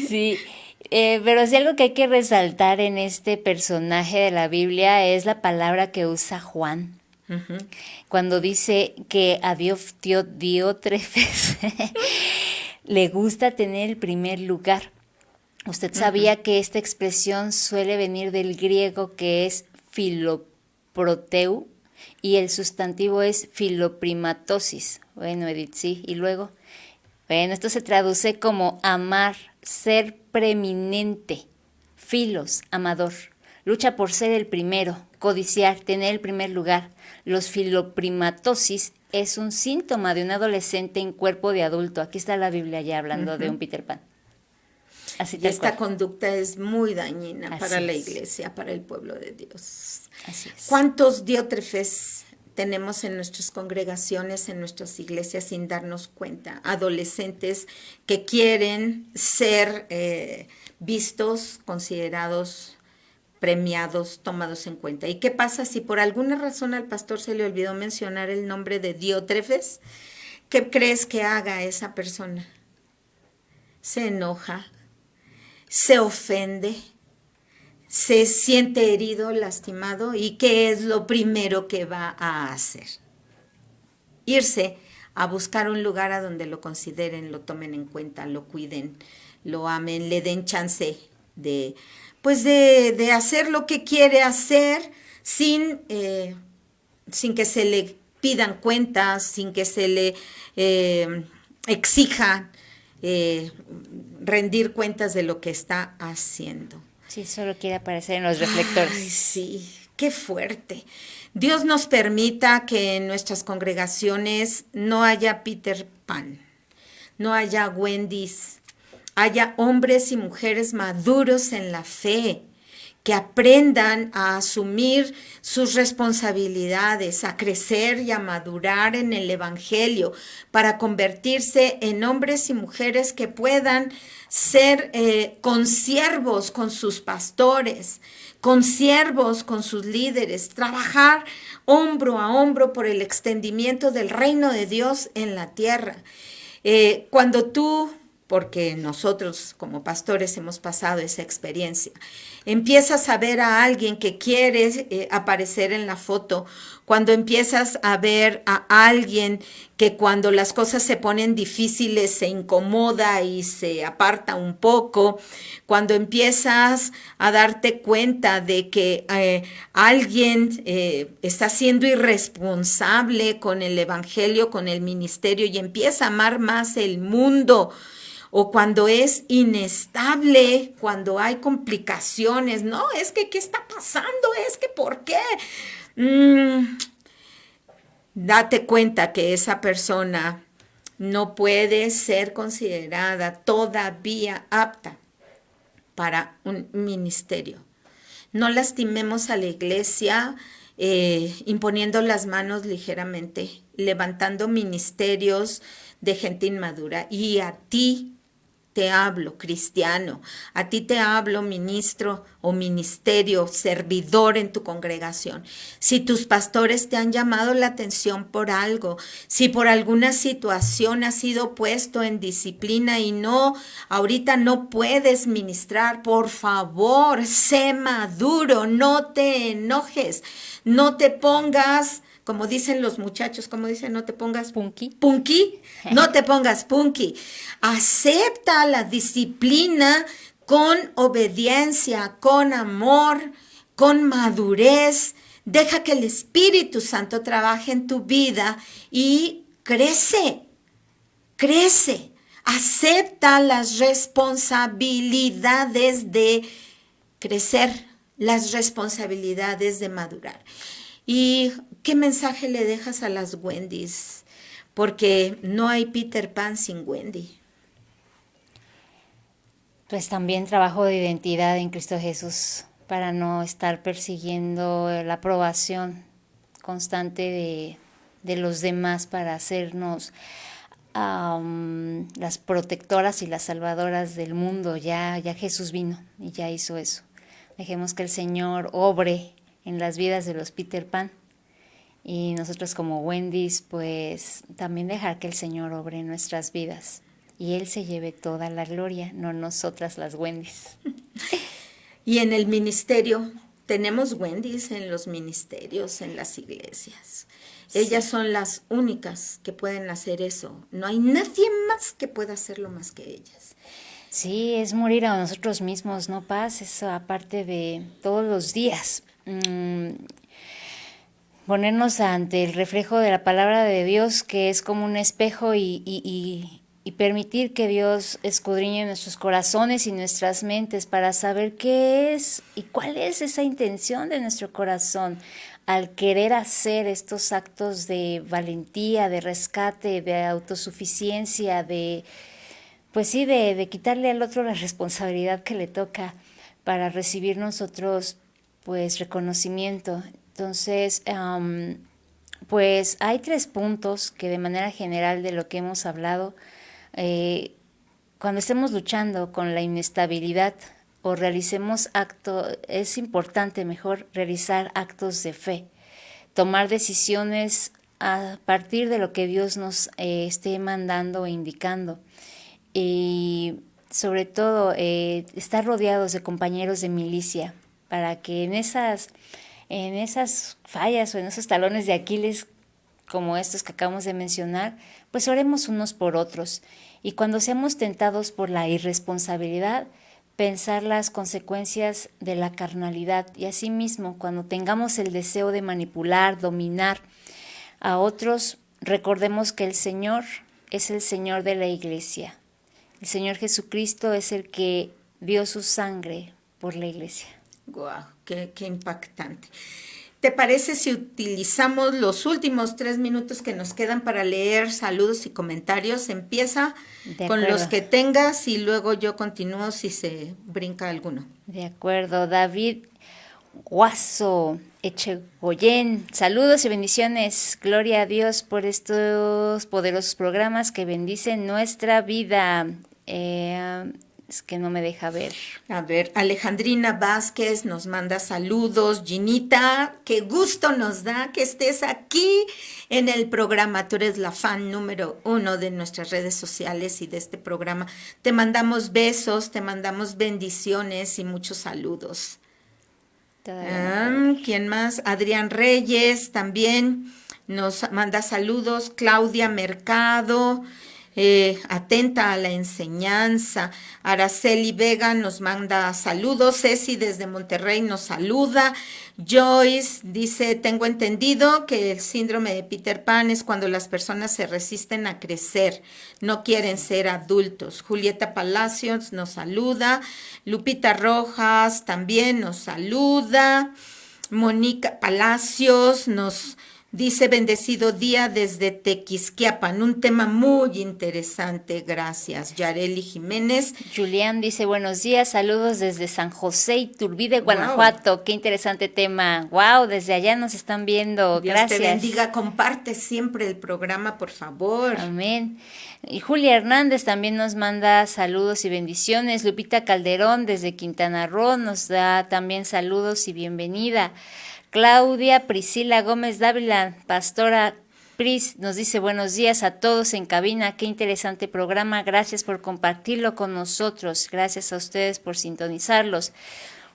[SPEAKER 7] Sí. Pero sí, algo que hay que resaltar en este personaje de la Biblia es la palabra que usa Juan. Uh-huh. Cuando dice que a Diótrefes le gusta tener el primer lugar. Usted sabía que esta expresión suele venir del griego, que es filoproteu, y el sustantivo es filoprimatosis. Bueno, Edith, sí, y luego... Bueno, esto se traduce como amar, ser preeminente, filos, amador, lucha por ser el primero, codiciar, tener el primer lugar. Los filoprimatosis es un síntoma de un adolescente en cuerpo de adulto. Aquí está la Biblia ya hablando de un Peter Pan. Así
[SPEAKER 6] y esta conducta es muy dañina para la iglesia, para el pueblo de Dios.
[SPEAKER 7] Así es.
[SPEAKER 6] ¿Cuántos Diótrefes tenemos en nuestras congregaciones, en nuestras iglesias sin darnos cuenta? Adolescentes que quieren ser vistos, considerados, premiados, tomados en cuenta. ¿Y qué pasa si por alguna razón al pastor se le olvidó mencionar el nombre de Diótrefes? ¿Qué crees que haga esa persona? Se enoja, se ofende, se siente herido, lastimado, ¿y qué es lo primero que va a hacer? Irse a buscar un lugar a donde lo consideren, lo tomen en cuenta, lo cuiden, lo amen, le den chance de hacer lo que quiere hacer sin que se le pidan cuentas, sin que se le exija rendir cuentas de lo que está haciendo.
[SPEAKER 7] Sí, solo quiere aparecer en los reflectores.
[SPEAKER 6] Ay, sí, qué fuerte. Dios nos permita que en nuestras congregaciones no haya Peter Pan, no haya Wendy's, haya hombres y mujeres maduros en la fe, que aprendan a asumir sus responsabilidades, a crecer y a madurar en el Evangelio para convertirse en hombres y mujeres que puedan ser consiervos con sus pastores, consiervos con sus líderes, trabajar hombro a hombro por el extendimiento del reino de Dios en la tierra. Cuando tú, porque nosotros como pastores hemos pasado esa experiencia, empiezas a ver a alguien que quiere aparecer en la foto, cuando empiezas a ver a alguien que cuando las cosas se ponen difíciles se incomoda y se aparta un poco, cuando empiezas a darte cuenta de que alguien está siendo irresponsable con el evangelio, con el ministerio y empieza a amar más el mundo, o cuando es inestable, cuando hay complicaciones, no, es que ¿qué está pasando? Es que ¿por qué? Date cuenta que esa persona no puede ser considerada todavía apta para un ministerio. No lastimemos a la iglesia imponiendo las manos ligeramente, levantando ministerios de gente inmadura. Y a ti te hablo, cristiano, a ti te hablo, ministro o ministerio, servidor en tu congregación. Si tus pastores te han llamado la atención por algo, si por alguna situación has sido puesto en disciplina y ahorita no puedes ministrar, por favor, sé maduro, no te enojes, no te pongas, como dicen los muchachos, como dicen, no te pongas
[SPEAKER 7] punky.
[SPEAKER 6] No te pongas punky. Acepta la disciplina con obediencia, con amor, con madurez. Deja que el Espíritu Santo trabaje en tu vida y crece. Acepta las responsabilidades de crecer, las responsabilidades de madurar. ¿Y qué mensaje le dejas a las Wendys? Porque no hay Peter Pan sin Wendy.
[SPEAKER 7] Pues también trabajo de identidad en Cristo Jesús para no estar persiguiendo la aprobación constante de los demás para hacernos las protectoras y las salvadoras del mundo. Ya Jesús vino y ya hizo eso. Dejemos que el Señor obre en las vidas de los Peter Pan y nosotros como Wendys pues también dejar que el Señor obre en nuestras vidas y Él se lleve toda la gloria, no nosotras las Wendys.
[SPEAKER 6] Y en el ministerio, tenemos Wendys en los ministerios, en las iglesias. Sí. Ellas son las únicas que pueden hacer eso. No hay nadie más que pueda hacerlo más que ellas.
[SPEAKER 7] Sí, es morir a nosotros mismos, ¿no, Paz? Eso aparte de todos los días. Ponernos ante el reflejo de la palabra de Dios, que es como un espejo, y permitir que Dios escudriñe nuestros corazones y nuestras mentes para saber qué es y cuál es esa intención de nuestro corazón al querer hacer estos actos de valentía, de rescate, de autosuficiencia, de quitarle al otro la responsabilidad que le toca para recibir nosotros pues reconocimiento. Entonces, pues hay 3 puntos que de manera general de lo que hemos hablado, cuando estemos luchando con la inestabilidad o realicemos actos, es importante mejor realizar actos de fe, tomar decisiones a partir de lo que Dios nos esté mandando e indicando. Y sobre todo estar rodeados de compañeros de milicia para que en esas fallas o en esos talones de Aquiles como estos que acabamos de mencionar, pues oremos unos por otros y cuando seamos tentados por la irresponsabilidad, pensar las consecuencias de la carnalidad y asimismo cuando tengamos el deseo de manipular, dominar a otros, recordemos que el Señor es el Señor de la iglesia. El Señor Jesucristo es el que dio su sangre por la iglesia.
[SPEAKER 6] ¡Guau! ¡Qué impactante! ¿Te parece si utilizamos los últimos 3 minutos que nos quedan para leer saludos y comentarios? Empieza con los que tengas y luego yo continúo si se brinca alguno.
[SPEAKER 7] De acuerdo. David Guaso Echegoyen, saludos y bendiciones. Gloria a Dios por estos poderosos programas que bendicen nuestra vida. Es que no me deja ver.
[SPEAKER 6] A ver, Alejandrina Vázquez nos manda saludos. Ginita, qué gusto nos da que estés aquí en el programa. Tú eres la fan número 1 de nuestras redes sociales y de este programa. Te mandamos besos, te mandamos bendiciones y muchos saludos. ¿Quién más? Adrián Reyes también nos manda saludos. Claudia Mercado. Atenta a la enseñanza. Araceli Vega nos manda saludos. Ceci desde Monterrey nos saluda. Joyce dice, tengo entendido que el síndrome de Peter Pan es cuando las personas se resisten a crecer, no quieren ser adultos. Julieta Palacios nos saluda. Lupita Rojas también nos saluda. Mónica Palacios nos Dice, bendecido día desde Tequisquiapan, un tema muy interesante, gracias. Yareli Jiménez.
[SPEAKER 7] Julián dice, buenos días, saludos desde San José Iturbide, Guanajuato. Wow. Qué interesante tema. Wow, desde allá nos están viendo.
[SPEAKER 6] Dios
[SPEAKER 7] gracias.
[SPEAKER 6] Te bendiga, comparte siempre el programa, por favor.
[SPEAKER 7] Amén. Y Julia Hernández también nos manda saludos y bendiciones. Lupita Calderón desde Quintana Roo nos da también saludos y bienvenida. Claudia Priscila Gómez Dávila, pastora Pris, nos dice buenos días a todos en cabina, qué interesante programa, gracias por compartirlo con nosotros, gracias a ustedes por sintonizarlos.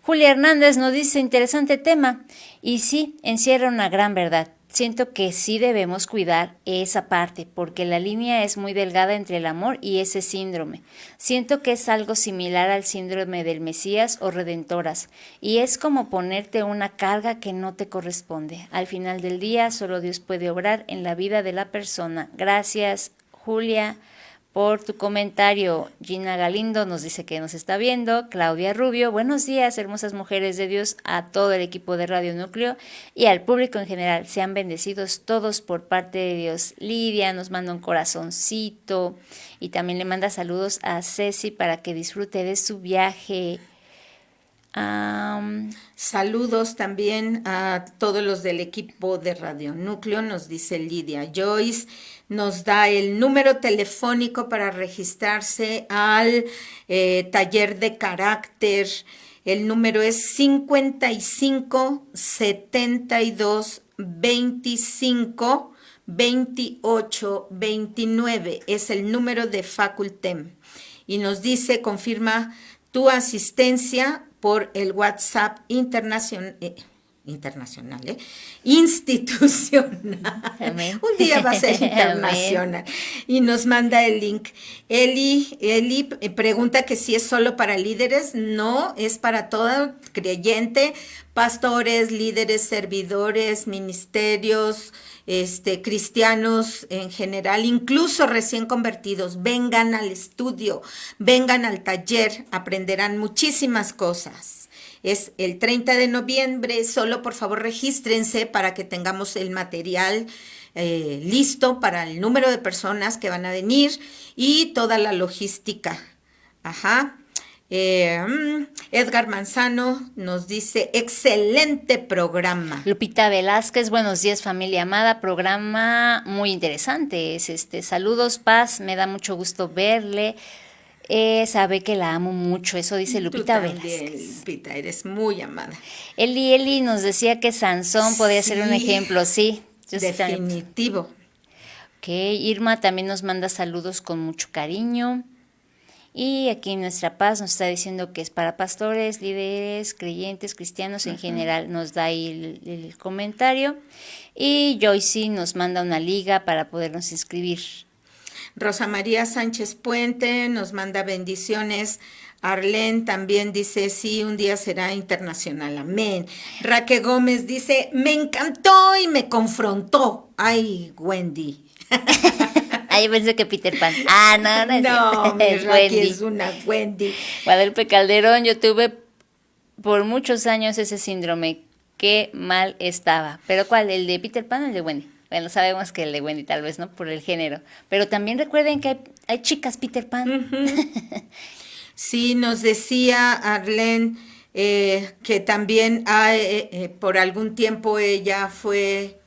[SPEAKER 7] Julia Hernández nos dice interesante tema, y sí, encierra una gran verdad. Siento que sí debemos cuidar esa parte, porque la línea es muy delgada entre el amor y ese síndrome. Siento que es algo similar al síndrome del Mesías o Redentoras, y es como ponerte una carga que no te corresponde. Al final del día, solo Dios puede obrar en la vida de la persona. Gracias, Julia, por tu comentario. Gina Galindo nos dice que nos está viendo. Claudia Rubio, buenos días, hermosas mujeres de Dios, a todo el equipo de Radio Núcleo y al público en general. Sean bendecidos todos por parte de Dios. Lidia nos manda un corazoncito y también le manda saludos a Ceci para que disfrute de su viaje.
[SPEAKER 6] Saludos también a todos los del equipo de Radio Núcleo, nos dice Lidia. Joyce nos da el número telefónico para registrarse al taller de carácter. El número es 55 72 25 28 29. Es el número de Facultem. Y nos dice, confirma tu asistencia por el WhatsApp institucional.
[SPEAKER 7] Amén.
[SPEAKER 6] Un día va a ser internacional. Y nos manda el link. Eli pregunta que si es solo para líderes. No, es para todo creyente, pastores, líderes, servidores, ministerios, cristianos en general, incluso recién convertidos. Vengan al estudio, vengan al taller, aprenderán muchísimas cosas. Es el 30 de noviembre, solo por favor regístrense para que tengamos el material listo para el número de personas que van a venir y toda la logística. Ajá. Edgar Manzano nos dice, excelente programa.
[SPEAKER 7] Lupita Velázquez, buenos días familia amada, programa muy interesante. Saludos, paz, me da mucho gusto verle. Sabe que la amo mucho, eso dice Lupita Velázquez.
[SPEAKER 6] Lupita, eres muy amada.
[SPEAKER 7] Eli nos decía que Sansón podía ser un ejemplo, sí.
[SPEAKER 6] Definitivo.
[SPEAKER 7] Ok, Irma también nos manda saludos con mucho cariño. Y aquí Nuestra Paz nos está diciendo que es para pastores, líderes, creyentes, cristianos en general. Nos da ahí el comentario. Y Joyce nos manda una liga para podernos inscribir.
[SPEAKER 6] Rosa María Sánchez Puente nos manda bendiciones. Arlene también dice, sí, un día será internacional, amén. Raquel Gómez dice, me encantó y me confrontó. Ay, Wendy.
[SPEAKER 7] Ay, pensé que Peter Pan.
[SPEAKER 6] No,
[SPEAKER 7] es
[SPEAKER 6] Wendy. Es una Wendy.
[SPEAKER 7] Guadalupe Calderón, yo tuve por muchos años ese síndrome. Qué mal estaba. ¿Pero cuál? ¿El de Peter Pan o el de Wendy? Bueno, sabemos que el de Wendy tal vez, ¿no? Por el género. Pero también recuerden que hay chicas Peter Pan.
[SPEAKER 6] Uh-huh. Sí, nos decía Arlene que también por algún tiempo ella fue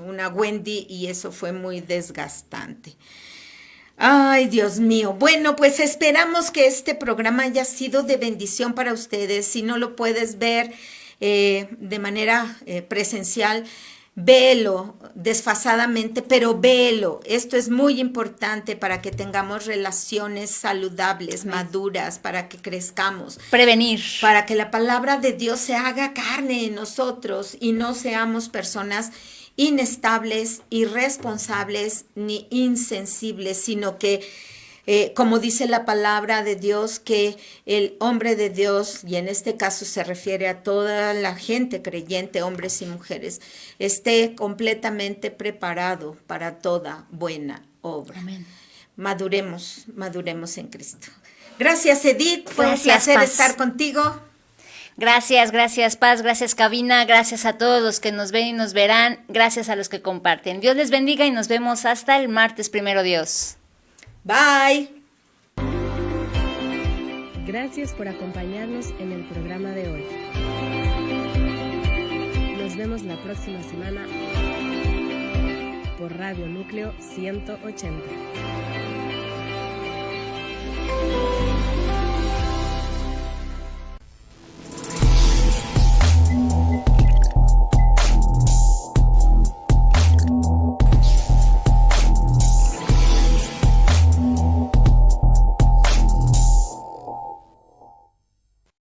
[SPEAKER 6] una Wendy y eso fue muy desgastante. Ay, Dios mío. Bueno, pues esperamos que este programa haya sido de bendición para ustedes. Si no lo puedes ver de manera presencial, véelo desfasadamente, pero véelo. Esto es muy importante para que tengamos relaciones saludables, maduras, para que crezcamos.
[SPEAKER 7] Prevenir.
[SPEAKER 6] Para que la palabra de Dios se haga carne en nosotros y no seamos personas inestables, irresponsables ni insensibles, sino que como dice la palabra de Dios, que el hombre de Dios, y en este caso se refiere a toda la gente creyente, hombres y mujeres, esté completamente preparado para toda buena obra.
[SPEAKER 7] Amén.
[SPEAKER 6] Maduremos en Cristo. Gracias, Edith. Fue un placer estar contigo.
[SPEAKER 7] Gracias Paz, gracias cabina, gracias a todos los que nos ven y nos verán, gracias a los que comparten. Dios les bendiga y nos vemos hasta el martes, primero Dios.
[SPEAKER 6] Bye.
[SPEAKER 1] Gracias por acompañarnos en el programa de hoy. Nos vemos la próxima semana por Radio Núcleo 180.